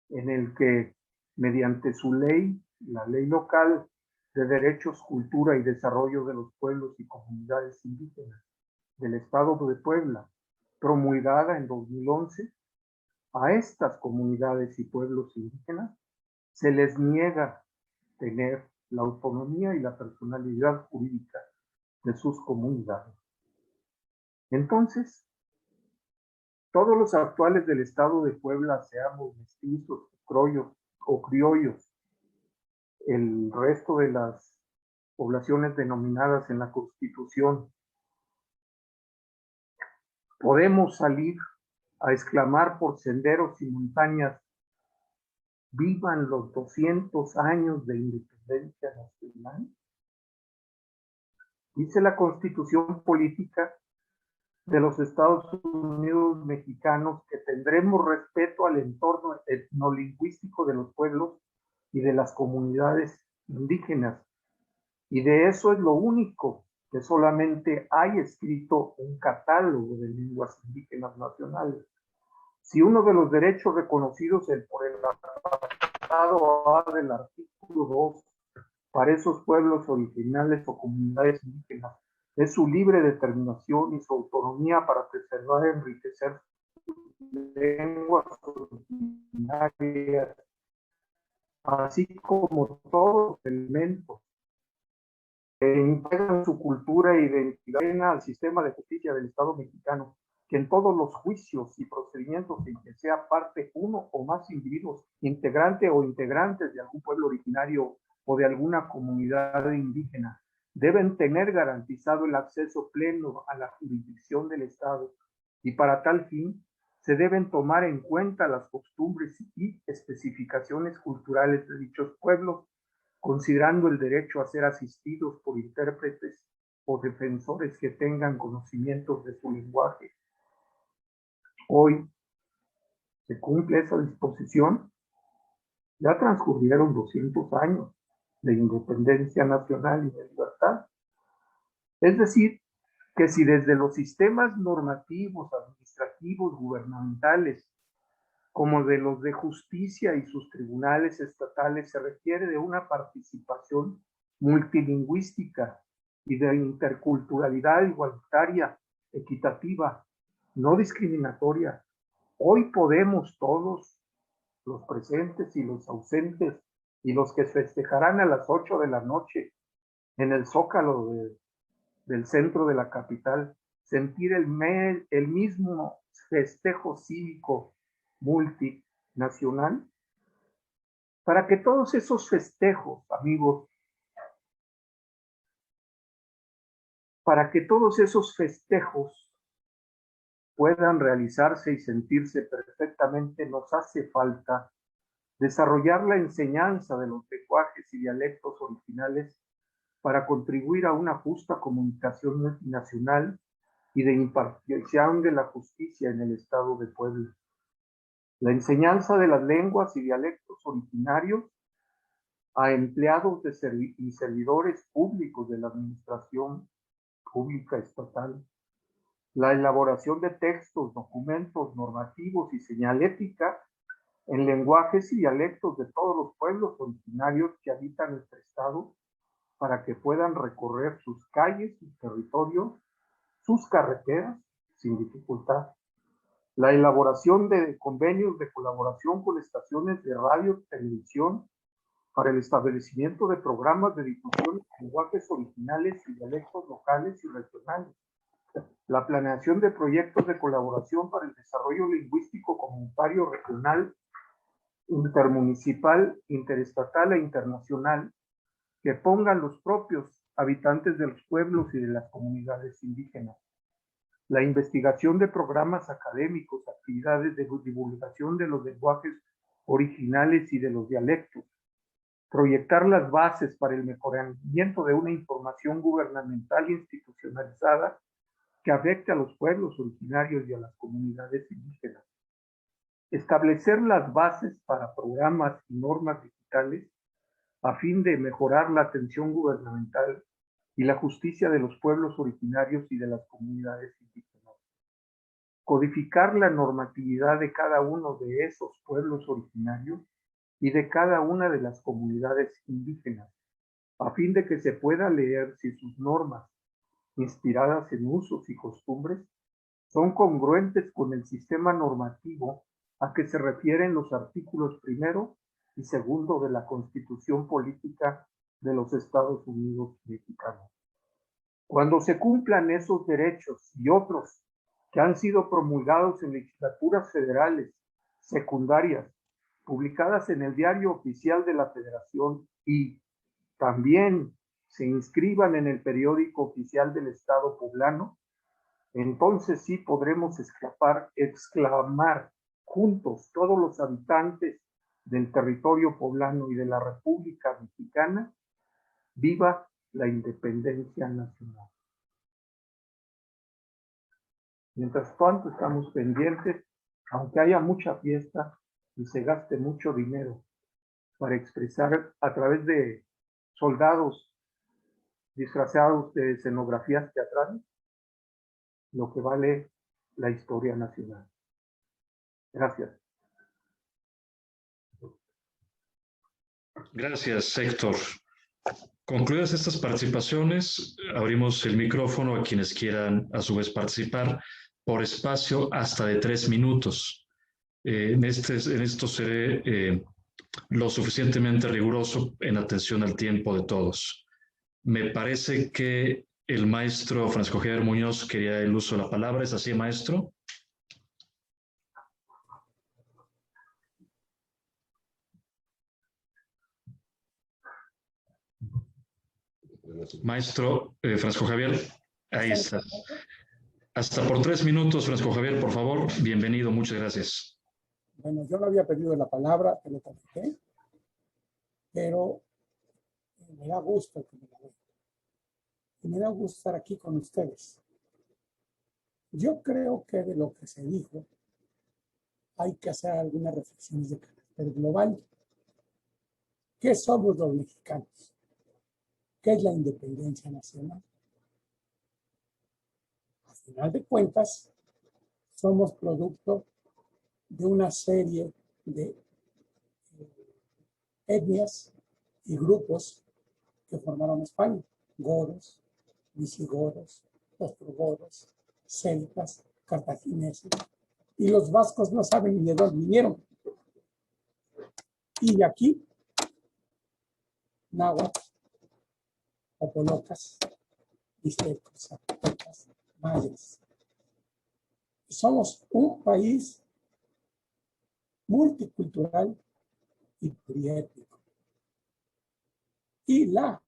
en el que, mediante su ley, la Ley Local de Derechos, Cultura y Desarrollo de los Pueblos y Comunidades Indígenas del Estado de Puebla, promulgada en 2011, a estas comunidades y pueblos indígenas se les niega tener la autonomía y la personalidad jurídica de sus comunidades. Entonces, todos los actuales del Estado de Puebla, seamos mestizos, criollos, el resto de las poblaciones denominadas en la Constitución, podemos salir a exclamar por senderos y montañas: ¡vivan los 200 años de independencia nacional! Dice la Constitución Política de los Estados Unidos Mexicanos que tendremos respeto al entorno etnolingüístico de los pueblos y de las comunidades indígenas, y de eso es lo único que solamente hay escrito un catálogo de lenguas indígenas nacionales. Si uno de los derechos reconocidos por el apartado A del artículo 2 para esos pueblos originales o comunidades indígenas es su libre determinación y su autonomía para preservar y enriquecer lenguas originarias, así como todos los elementos que integran su cultura e identidad al sistema de justicia del Estado mexicano, que en todos los juicios y procedimientos en que sea parte uno o más individuos, integrante o integrantes de algún pueblo originario o de alguna comunidad indígena, deben tener garantizado el acceso pleno a la jurisdicción del Estado, y para tal fin se deben tomar en cuenta las costumbres y especificaciones culturales de dichos pueblos, considerando el derecho a ser asistidos por intérpretes o defensores que tengan conocimientos de su lenguaje. Hoy se cumple esa disposición. Ya transcurrieron 200 años de independencia nacional y de libertad. Es decir, que si desde los sistemas normativos, administrativos, gubernamentales, como de los de justicia y sus tribunales estatales, se requiere de una participación multilingüística y de interculturalidad igualitaria, equitativa, no discriminatoria, hoy podemos todos, los presentes y los ausentes, y los que festejarán a las 8 de la noche en el Zócalo del centro de la capital, sentir el mismo festejo cívico multinacional, para que todos esos festejos, amigos, para que todos esos festejos puedan realizarse y sentirse perfectamente, nos hace falta desarrollar la enseñanza de los lenguajes y dialectos originales para contribuir a una justa comunicación multinacional y de impartición de la justicia en el Estado de Puebla. La enseñanza de las lenguas y dialectos originarios a empleados y servidores públicos de la administración pública estatal. La elaboración de textos, documentos normativos y señalética en lenguajes y dialectos de todos los pueblos originarios que habitan nuestro Estado, para que puedan recorrer sus calles, sus territorios, sus carreteras sin dificultad. La elaboración de convenios de colaboración con estaciones de radio y televisión para el establecimiento de programas de difusión de lenguajes originales y dialectos locales y regionales. La planeación de proyectos de colaboración para el desarrollo lingüístico comunitario regional, intermunicipal, interestatal e internacional, que pongan los propios habitantes de los pueblos y de las comunidades indígenas. La investigación de programas académicos, actividades de divulgación de los lenguajes originales y de los dialectos. Proyectar las bases para el mejoramiento de una información gubernamental institucionalizada que afecte a los pueblos originarios y a las comunidades indígenas. Establecer las bases para programas y normas digitales a fin de mejorar la atención gubernamental y la justicia de los pueblos originarios y de las comunidades indígenas. Codificar la normatividad de cada uno de esos pueblos originarios y de cada una de las comunidades indígenas, a fin de que se pueda leer si sus normas, inspiradas en usos y costumbres, son congruentes con el sistema normativo a que se refieren los artículos 1 y 2 de la Constitución Política de los Estados Unidos Mexicanos. Cuando se cumplan esos derechos y otros que han sido promulgados en legislaturas federales, secundarias, publicadas en el Diario Oficial de la Federación y también se inscriban en el periódico oficial del Estado poblano, entonces sí podremos exclamar juntos todos los habitantes del territorio poblano y de la República Mexicana: ¡viva la independencia nacional! Mientras tanto, estamos pendientes, aunque haya mucha fiesta y se gaste mucho dinero para expresar a través de soldados disfrazados de escenografías teatrales, lo que vale la historia nacional. Gracias. Gracias, Héctor. Concluidas estas participaciones, abrimos el micrófono a quienes quieran a su vez participar por espacio hasta de 3 minutos. En esto seré lo suficientemente riguroso en atención al tiempo de todos. Me parece que el maestro Francisco Javier Muñoz quería el uso de la palabra. ¿Es así, maestro? Maestro Francisco Javier, ahí está. Hasta por 3 minutos, Francisco Javier, por favor. Bienvenido, muchas gracias. Bueno, yo no había pedido la palabra, te lo comenté, pero me da gusto que me la den. Y me da gusto estar aquí con ustedes. Yo creo que de lo que se dijo hay que hacer algunas reflexiones de carácter global. ¿Qué somos los mexicanos? ¿Qué es la independencia nacional? Al final de cuentas, somos producto de una serie de etnias y grupos que formaron España. Godos, visigodos, ostrogodos, celtas, cartagineses. Y los vascos no saben ni de dónde vinieron. Y de aquí, náhuatl, popolocas, mixtecos, zapotecas, mayas. Somos un país multicultural y pluriétnico. Y la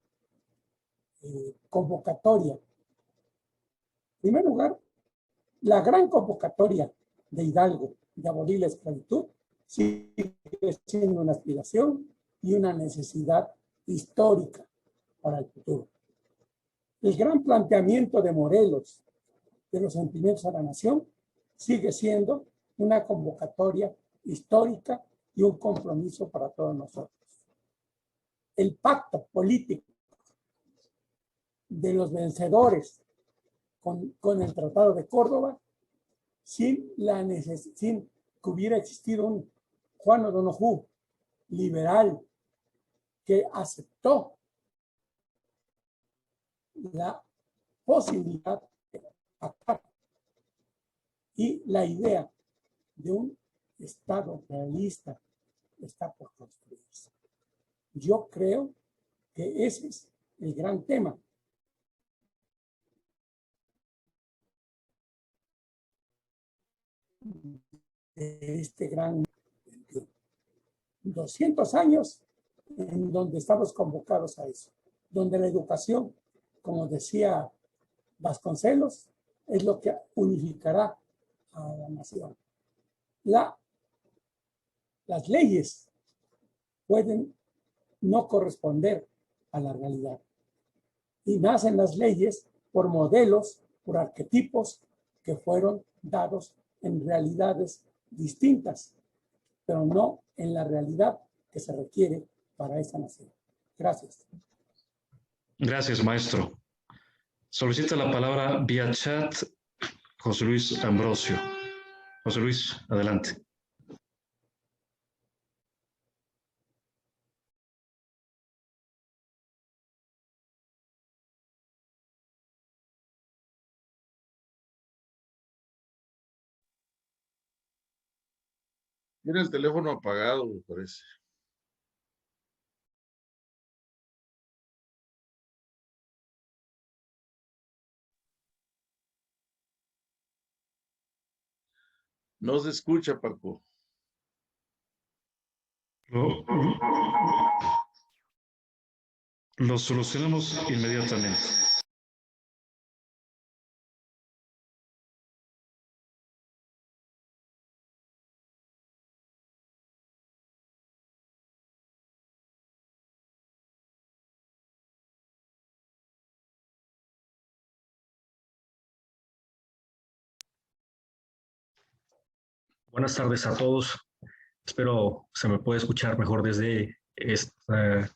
convocatoria, en primer lugar, la gran convocatoria de Hidalgo de abolir la esclavitud sigue siendo una aspiración y una necesidad histórica para el futuro. El gran planteamiento de Morelos de los sentimientos a la nación sigue siendo una convocatoria histórica y un compromiso para todos nosotros. El pacto político de los vencedores con el Tratado de Córdoba, sin que hubiera existido un Juan O'Donoghue liberal que aceptó la posibilidad de pactar y la idea de un Estado realista está por construirse. Yo creo que ese es el gran tema. De este gran 200 años en donde estamos convocados a eso, donde la educación, como decía Vasconcelos, es lo que unificará a la nación. Las leyes pueden no corresponder a la realidad y nacen las leyes por modelos, por arquetipos que fueron dados en realidades distintas, pero no en la realidad que se requiere para esta nación. Gracias. Gracias, maestro. Solicita la palabra vía chat José Luis Ambrosio. José Luis, adelante. Tiene el teléfono apagado, me parece. No se escucha, Paco. Lo solucionamos inmediatamente. Buenas tardes a todos. Espero se me pueda escuchar mejor desde este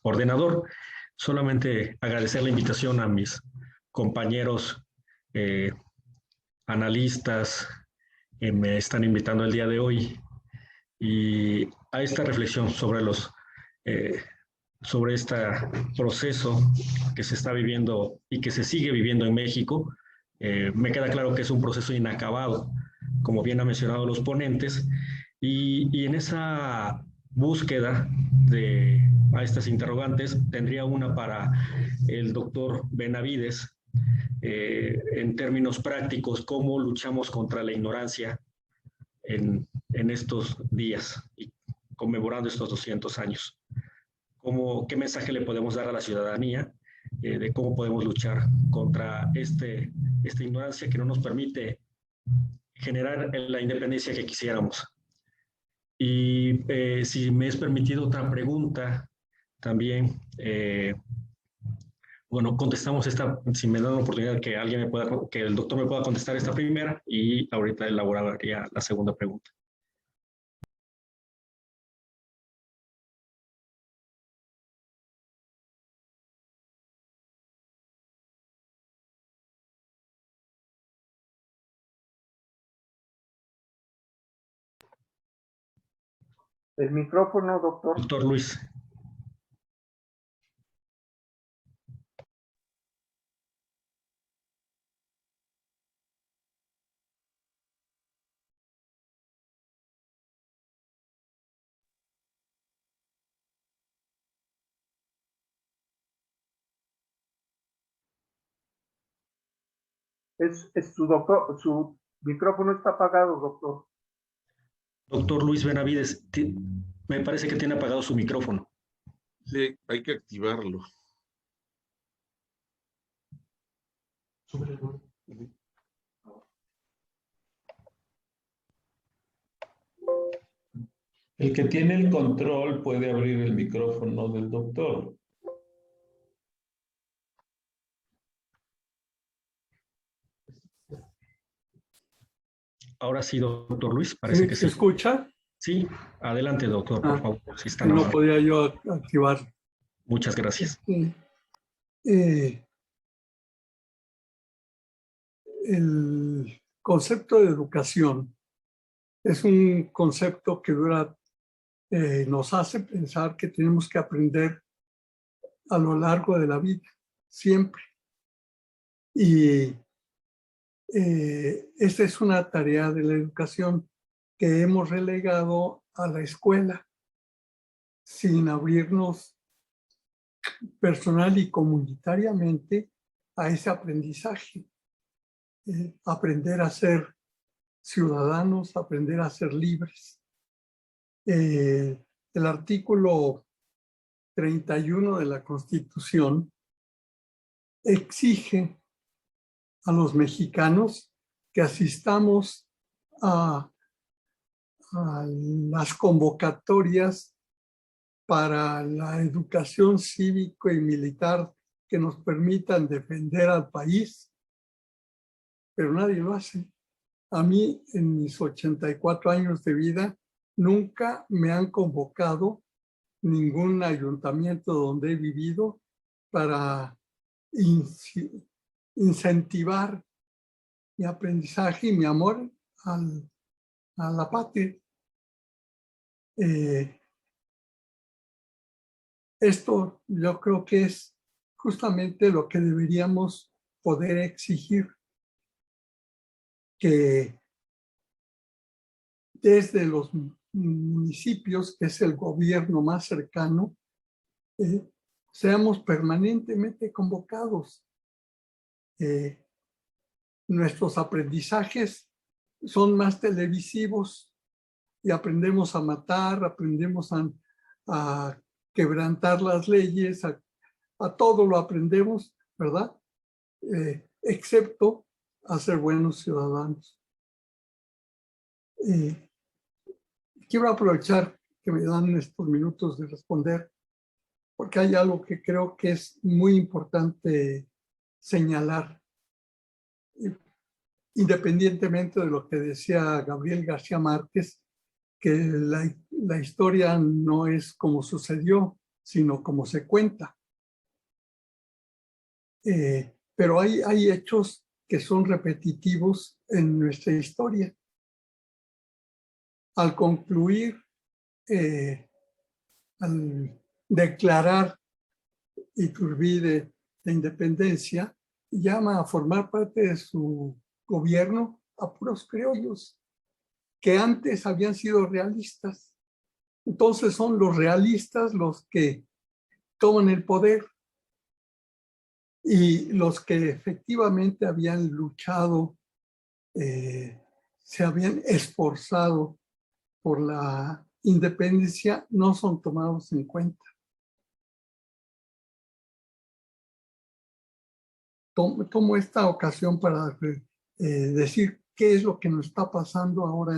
ordenador. Solamente agradecer la invitación a mis compañeros analistas que me están invitando el día de hoy y a esta reflexión sobre sobre este proceso que se está viviendo y que se sigue viviendo en México. Me queda claro que es un proceso inacabado, como bien han mencionado los ponentes, y en esa búsqueda a estas interrogantes tendría una para el doctor Benavides, en términos prácticos, cómo luchamos contra la ignorancia en estos días y conmemorando estos 200 años. ¿Qué mensaje le podemos dar a la ciudadanía de cómo podemos luchar contra esta ignorancia que no nos permite generar la independencia que quisiéramos. Y si me es permitido otra pregunta, también, bueno, contestamos esta, si me dan la oportunidad que alguien me pueda, que el doctor me pueda contestar esta primera y ahorita elaboraría la segunda pregunta. El micrófono, doctor. Doctor Luis. Su micrófono está apagado, doctor. Doctor Luis Benavides, me parece que tiene apagado su micrófono. Sí, hay que activarlo. El que tiene el control puede abrir el micrófono del doctor. Ahora sí, doctor Luis, parece que ¿Se sí. escucha? Sí, adelante, doctor, por favor. Si está No podía yo activar. Muchas gracias. El concepto de educación es un concepto que nos hace pensar que tenemos que aprender a lo largo de la vida, siempre. Y esta es una tarea de la educación que hemos relegado a la escuela sin abrirnos personal y comunitariamente a ese aprendizaje. Aprender a ser ciudadanos, aprender a ser libres. El artículo 31 de la Constitución exige a los mexicanos que asistamos a las convocatorias para la educación cívico y militar que nos permitan defender al país, pero nadie lo hace. A mí, en mis 84 años de vida, nunca me han convocado ningún ayuntamiento donde he vivido para incentivar mi aprendizaje y mi amor a la patria. Esto yo creo que es justamente lo que deberíamos poder exigir, que desde los municipios, que es el gobierno más cercano, seamos permanentemente convocados. Nuestros aprendizajes son más televisivos y aprendemos a matar, aprendemos a quebrantar las leyes, a todo lo aprendemos, ¿verdad? Excepto a ser buenos ciudadanos. Quiero aprovechar que me dan estos minutos de responder, porque hay algo que creo que es muy importante señalar. Independientemente de lo que decía Gabriel García Márquez, que la historia no es como sucedió, sino como se cuenta. Pero hay hechos que son repetitivos en nuestra historia. Al concluir, al declarar Iturbide la independencia, llama a formar parte de su gobierno a puros criollos que antes habían sido realistas. Entonces son los realistas los que toman el poder y los que efectivamente habían luchado, se habían esforzado por la independencia, no son tomados en cuenta. tomo esta ocasión para decir qué es lo que nos está pasando ahora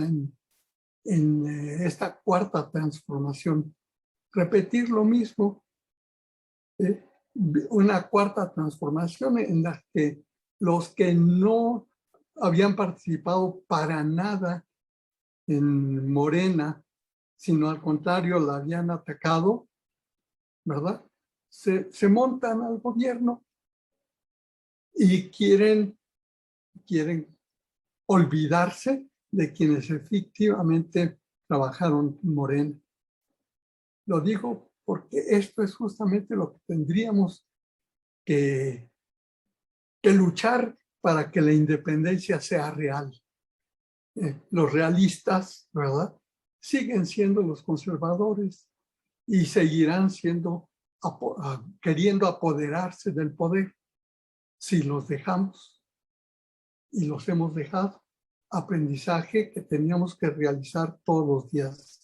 en esta cuarta transformación. Repetir lo mismo, una cuarta transformación en la que los que no habían participado para nada en Morena, sino al contrario la habían atacado, ¿verdad? Se montan al gobierno y quieren olvidarse de quienes efectivamente trabajaron en Morena. Lo digo porque esto es justamente lo que tendríamos que luchar para que la independencia sea real. Los realistas, ¿verdad?, siguen siendo los conservadores y seguirán siendo, queriendo apoderarse del poder si los dejamos, y los hemos dejado. Aprendizaje que teníamos que realizar todos los días.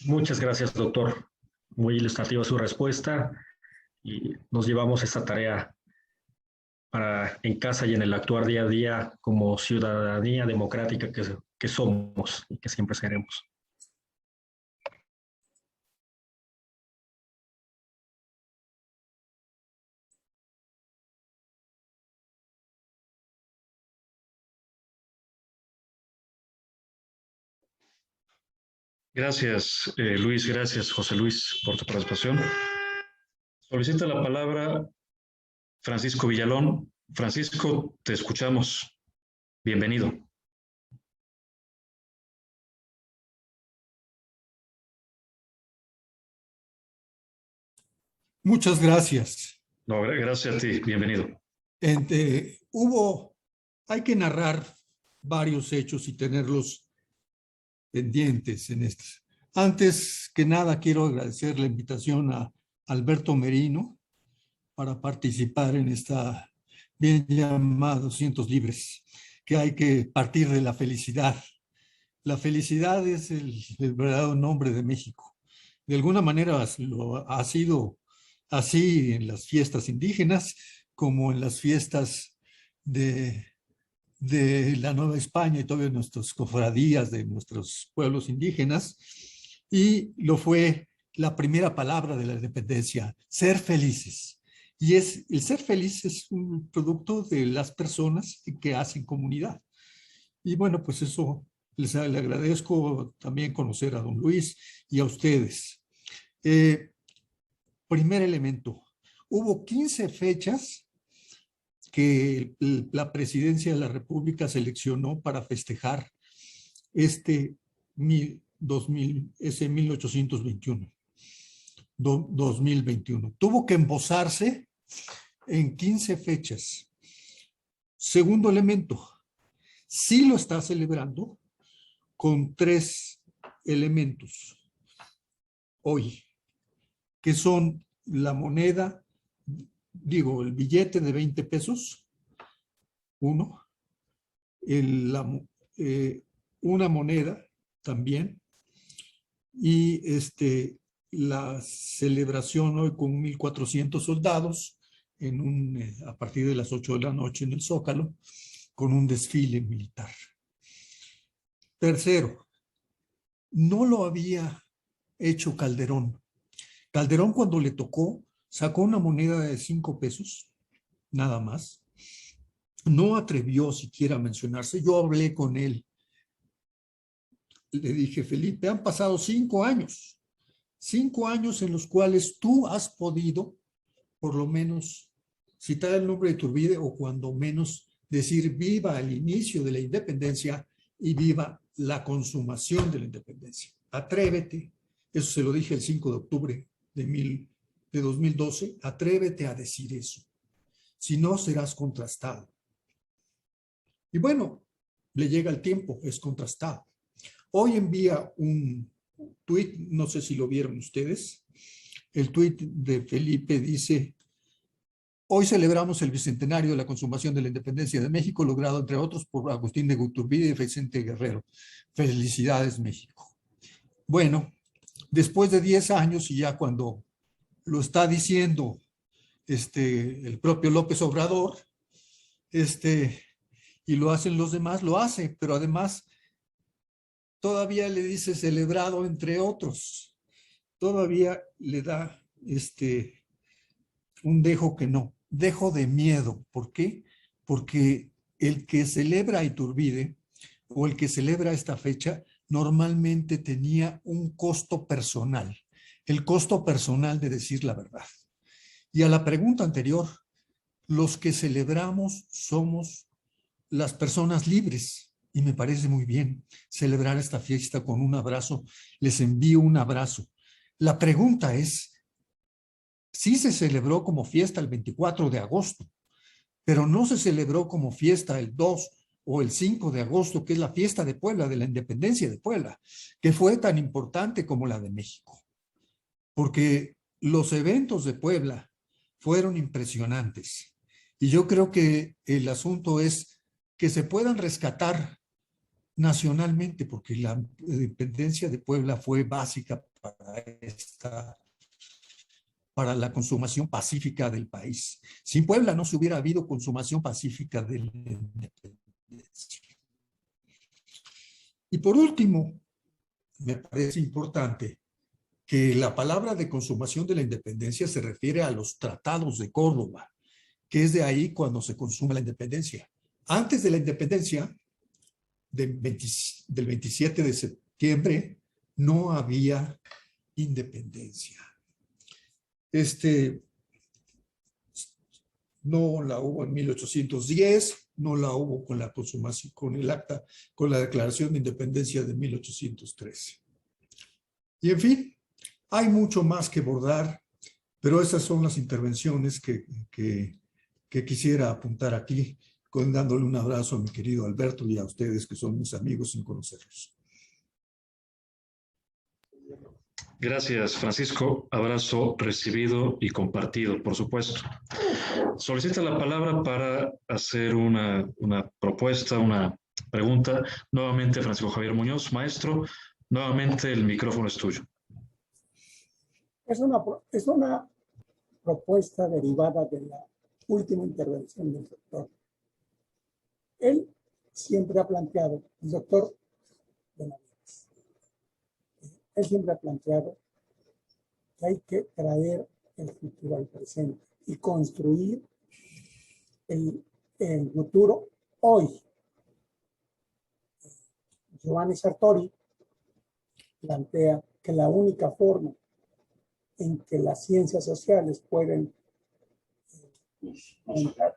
Muchas gracias, doctor. Muy ilustrativa su respuesta y nos llevamos esta tarea para en casa y en el actuar día a día como ciudadanía democrática que somos y que siempre seremos. Gracias, Luis. Gracias, José Luis, por tu participación. Solicita la palabra Francisco Villalón. Francisco, te escuchamos. Bienvenido. Muchas gracias. No, gracias a ti. Bienvenido. Hay que narrar varios hechos y tenerlos pendientes en esto. Antes que nada, quiero agradecer la invitación a Alberto Merino para participar en esta bien llamada 200 libres, que hay que partir de la felicidad. La felicidad es el verdadero nombre de México. De alguna manera ha sido así en las fiestas indígenas como en las fiestas de la Nueva España y todavía nuestras cofradías de nuestros pueblos indígenas, y lo fue la primera palabra de la independencia, ser felices. Y el ser feliz es un producto de las personas que hacen comunidad. Y bueno, pues eso le agradezco también conocer a don Luis y a ustedes. Primer elemento, hubo 15 fechas que la presidencia de la República seleccionó para festejar ese 1821, 2021. Tuvo que embosarse en 15 fechas. Segundo elemento, sí lo está celebrando con 3 elementos hoy, que son la moneda, el billete de 20 pesos, una moneda también, y la celebración hoy con 1,400 soldados a partir de las 8 de la noche en el Zócalo, con un desfile militar. Tercero, no lo había hecho Calderón. Calderón, cuando le tocó, sacó una moneda de 5 pesos, nada más. No atrevió siquiera a mencionarse. Yo hablé con él. Le dije, Felipe, han pasado 5 años. 5 años en los cuales tú has podido, por lo menos, citar el nombre de Iturbide o cuando menos decir viva el inicio de la independencia y viva la consumación de la independencia. Atrévete. Eso se lo dije el 5 de octubre de 2012, atrévete a decir eso. Si no, serás contrastado. Y bueno, le llega el tiempo, es contrastado. Hoy envía un tuit, no sé si lo vieron ustedes. El tuit de Felipe dice: hoy celebramos el bicentenario de la consumación de la independencia de México, logrado entre otros por Agustín de Iturbide y Vicente Guerrero. Felicidades, México. Bueno, después de 10 años y ya cuando lo está diciendo el propio López Obrador, y lo hacen los demás, lo hace, pero además todavía le dice celebrado entre otros, todavía le da un dejo que no, dejo de miedo. ¿Por qué? Porque el que celebra Iturbide o el que celebra esta fecha normalmente tenía un costo personal, el costo personal de decir la verdad. Y a la pregunta anterior, los que celebramos somos las personas libres, y me parece muy bien celebrar esta fiesta con un abrazo. Les envío un abrazo. La pregunta es, sí se celebró como fiesta el 24 de agosto, pero no se celebró como fiesta el 2 o el 5 de agosto, que es la fiesta de Puebla, de la independencia de Puebla, que fue tan importante como la de México. Porque los eventos de Puebla fueron impresionantes. Y yo creo que el asunto es que se puedan rescatar nacionalmente, porque la independencia de Puebla fue básica para la consumación pacífica del país. Sin Puebla no se hubiera habido consumación pacífica de la independencia. Y por último, me parece importante que la palabra de consumación de la independencia se refiere a los tratados de Córdoba, que es de ahí cuando se consume la independencia. Antes de la independencia, del 27 de septiembre, no había independencia. No la hubo en 1810, no la hubo con la consumación, con el acta, con la Declaración de Independencia de 1813. Y en fin, hay mucho más que bordar, pero esas son las intervenciones que quisiera apuntar aquí, dándole un abrazo a mi querido Alberto y a ustedes que son mis amigos sin conocerlos. Gracias, Francisco. Abrazo recibido y compartido, por supuesto. Solicita la palabra para hacer una propuesta, una pregunta. Nuevamente, Francisco Javier Muñoz, maestro. Nuevamente, el micrófono es tuyo. Es una propuesta derivada de la última intervención del doctor. Él siempre ha planteado, el doctor Benavides, él siempre ha planteado que hay que traer el futuro al presente y construir el futuro hoy. Giovanni Sartori plantea que la única forma en que las ciencias sociales pueden aumentar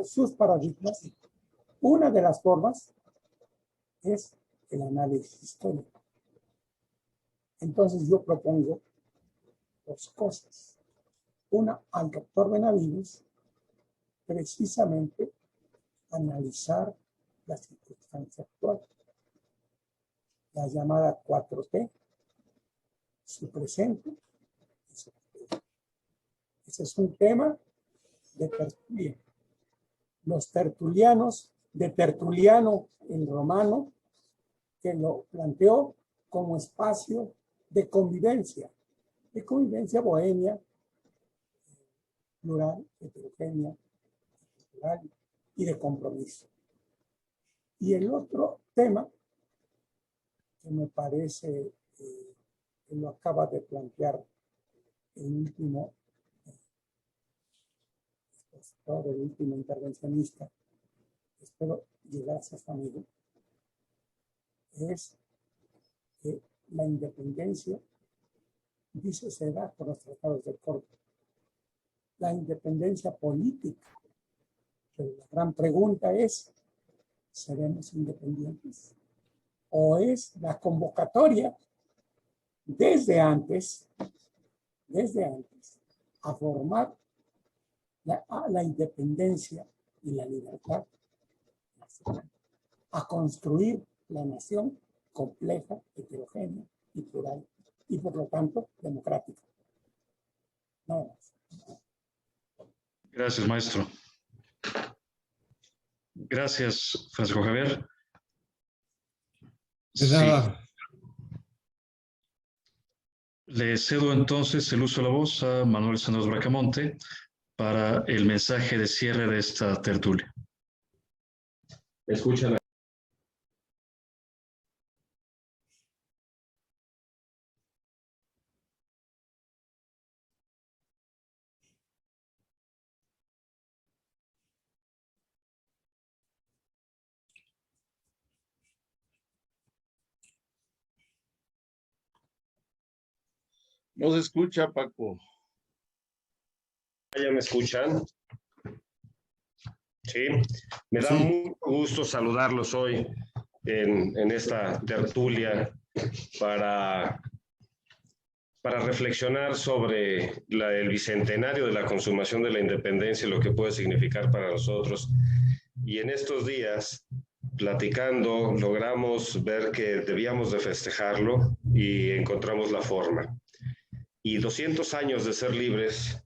sus paradigmas, una de las formas es el análisis histórico. Entonces yo propongo dos cosas. Una, al doctor Benavides, precisamente analizar la circunstancia actual, la llamada 4T, su presente y su futuro. Ese es un tema de tertulia. Los tertulianos, de Tertuliano el romano, que lo planteó como espacio de convivencia bohemia, plural, heterogénea, cultural y de compromiso. Y el otro tema que me parece que lo acaba de plantear el último el último intervencionista, espero llegar a ser amigo, es que la independencia, dice, se da por los tratados de Córdoba. La independencia política, pero la gran pregunta es, ¿seremos independientes? ¿O es la convocatoria desde antes, a formar la independencia y la libertad nacional, a construir la nación compleja, heterogénea y plural, y por lo tanto democrática? Nada más. Gracias, maestro. Gracias, Francisco Javier. De nada. Le cedo entonces el uso de la voz a Manuel Senderos Bracamonte para el mensaje de cierre de esta tertulia. Escucha. No se escucha, Paco. ¿Ya me escuchan? Sí, me da mucho gusto saludarlos hoy en esta tertulia para reflexionar sobre el bicentenario de la consumación de la independencia y lo que puede significar para nosotros. Y en estos días, platicando, logramos ver que debíamos de festejarlo y encontramos la forma. Y 200 años de ser libres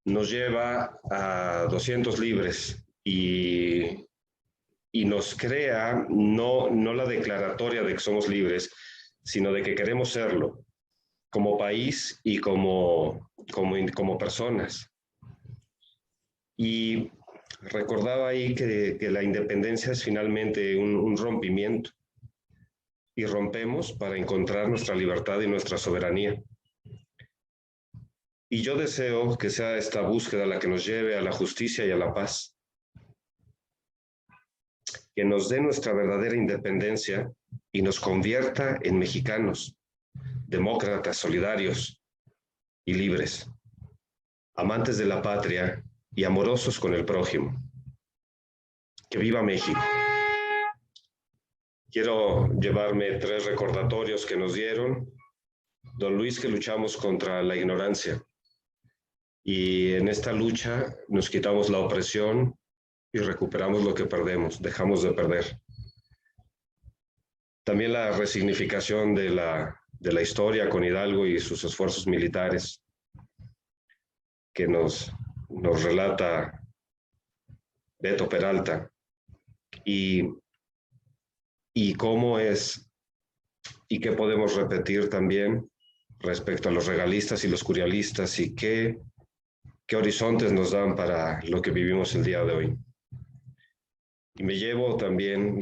nos lleva a 200 libres y nos crea no la declaratoria de que somos libres, sino de que queremos serlo como país y como personas. Y recordaba ahí que la independencia es finalmente un rompimiento y rompemos para encontrar nuestra libertad y nuestra soberanía. Y yo deseo que sea esta búsqueda la que nos lleve a la justicia y a la paz, que nos dé nuestra verdadera independencia y nos convierta en mexicanos, demócratas, solidarios y libres, amantes de la patria y amorosos con el prójimo. ¡Que viva México! Quiero llevarme 3 recordatorios que nos dieron. Don Luis, que luchamos contra la ignorancia. Y en esta lucha nos quitamos la opresión y recuperamos lo que perdemos, dejamos de perder. También la resignificación de la historia con Hidalgo y sus esfuerzos militares, que nos relata Beto Peralta, y cómo es y qué podemos repetir también respecto a los regalistas y los curialistas y qué horizontes nos dan para lo que vivimos el día de hoy. Y me llevo también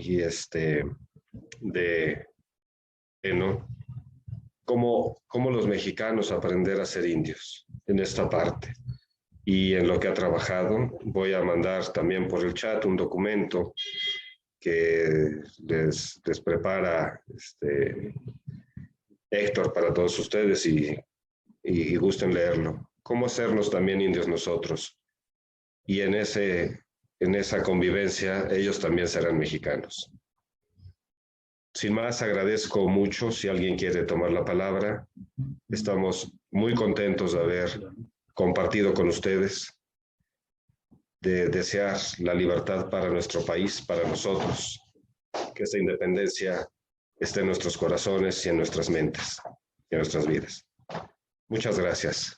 cómo los mexicanos aprender a ser indios en esta parte. Y en lo que ha trabajado, voy a mandar también por el chat un documento que les prepara Héctor para todos ustedes y gusten leerlo. Cómo hacernos también indios nosotros. Y en esa convivencia ellos también serán mexicanos. Sin más, agradezco mucho. Si alguien quiere tomar la palabra, estamos muy contentos de haber compartido con ustedes, de desear la libertad para nuestro país, para nosotros, que esta independencia esté en nuestros corazones y en nuestras mentes y en nuestras vidas. Muchas gracias.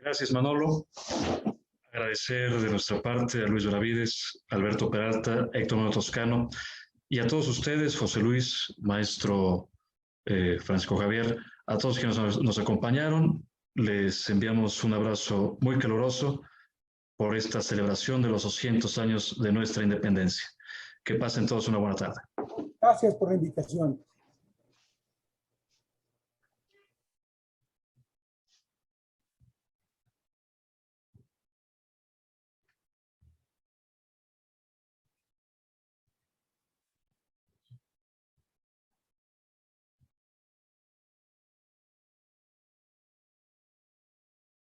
Gracias, Manolo. Agradecer de nuestra parte a Luis Benavides, Alberto Peralta, Héctor Manuel Toscano y a todos ustedes, José Luis, maestro Francisco Javier, a todos quienes nos acompañaron. Les enviamos un abrazo muy caluroso por esta celebración de los 200 años de nuestra independencia. Que pasen todos una buena tarde. Gracias por la invitación.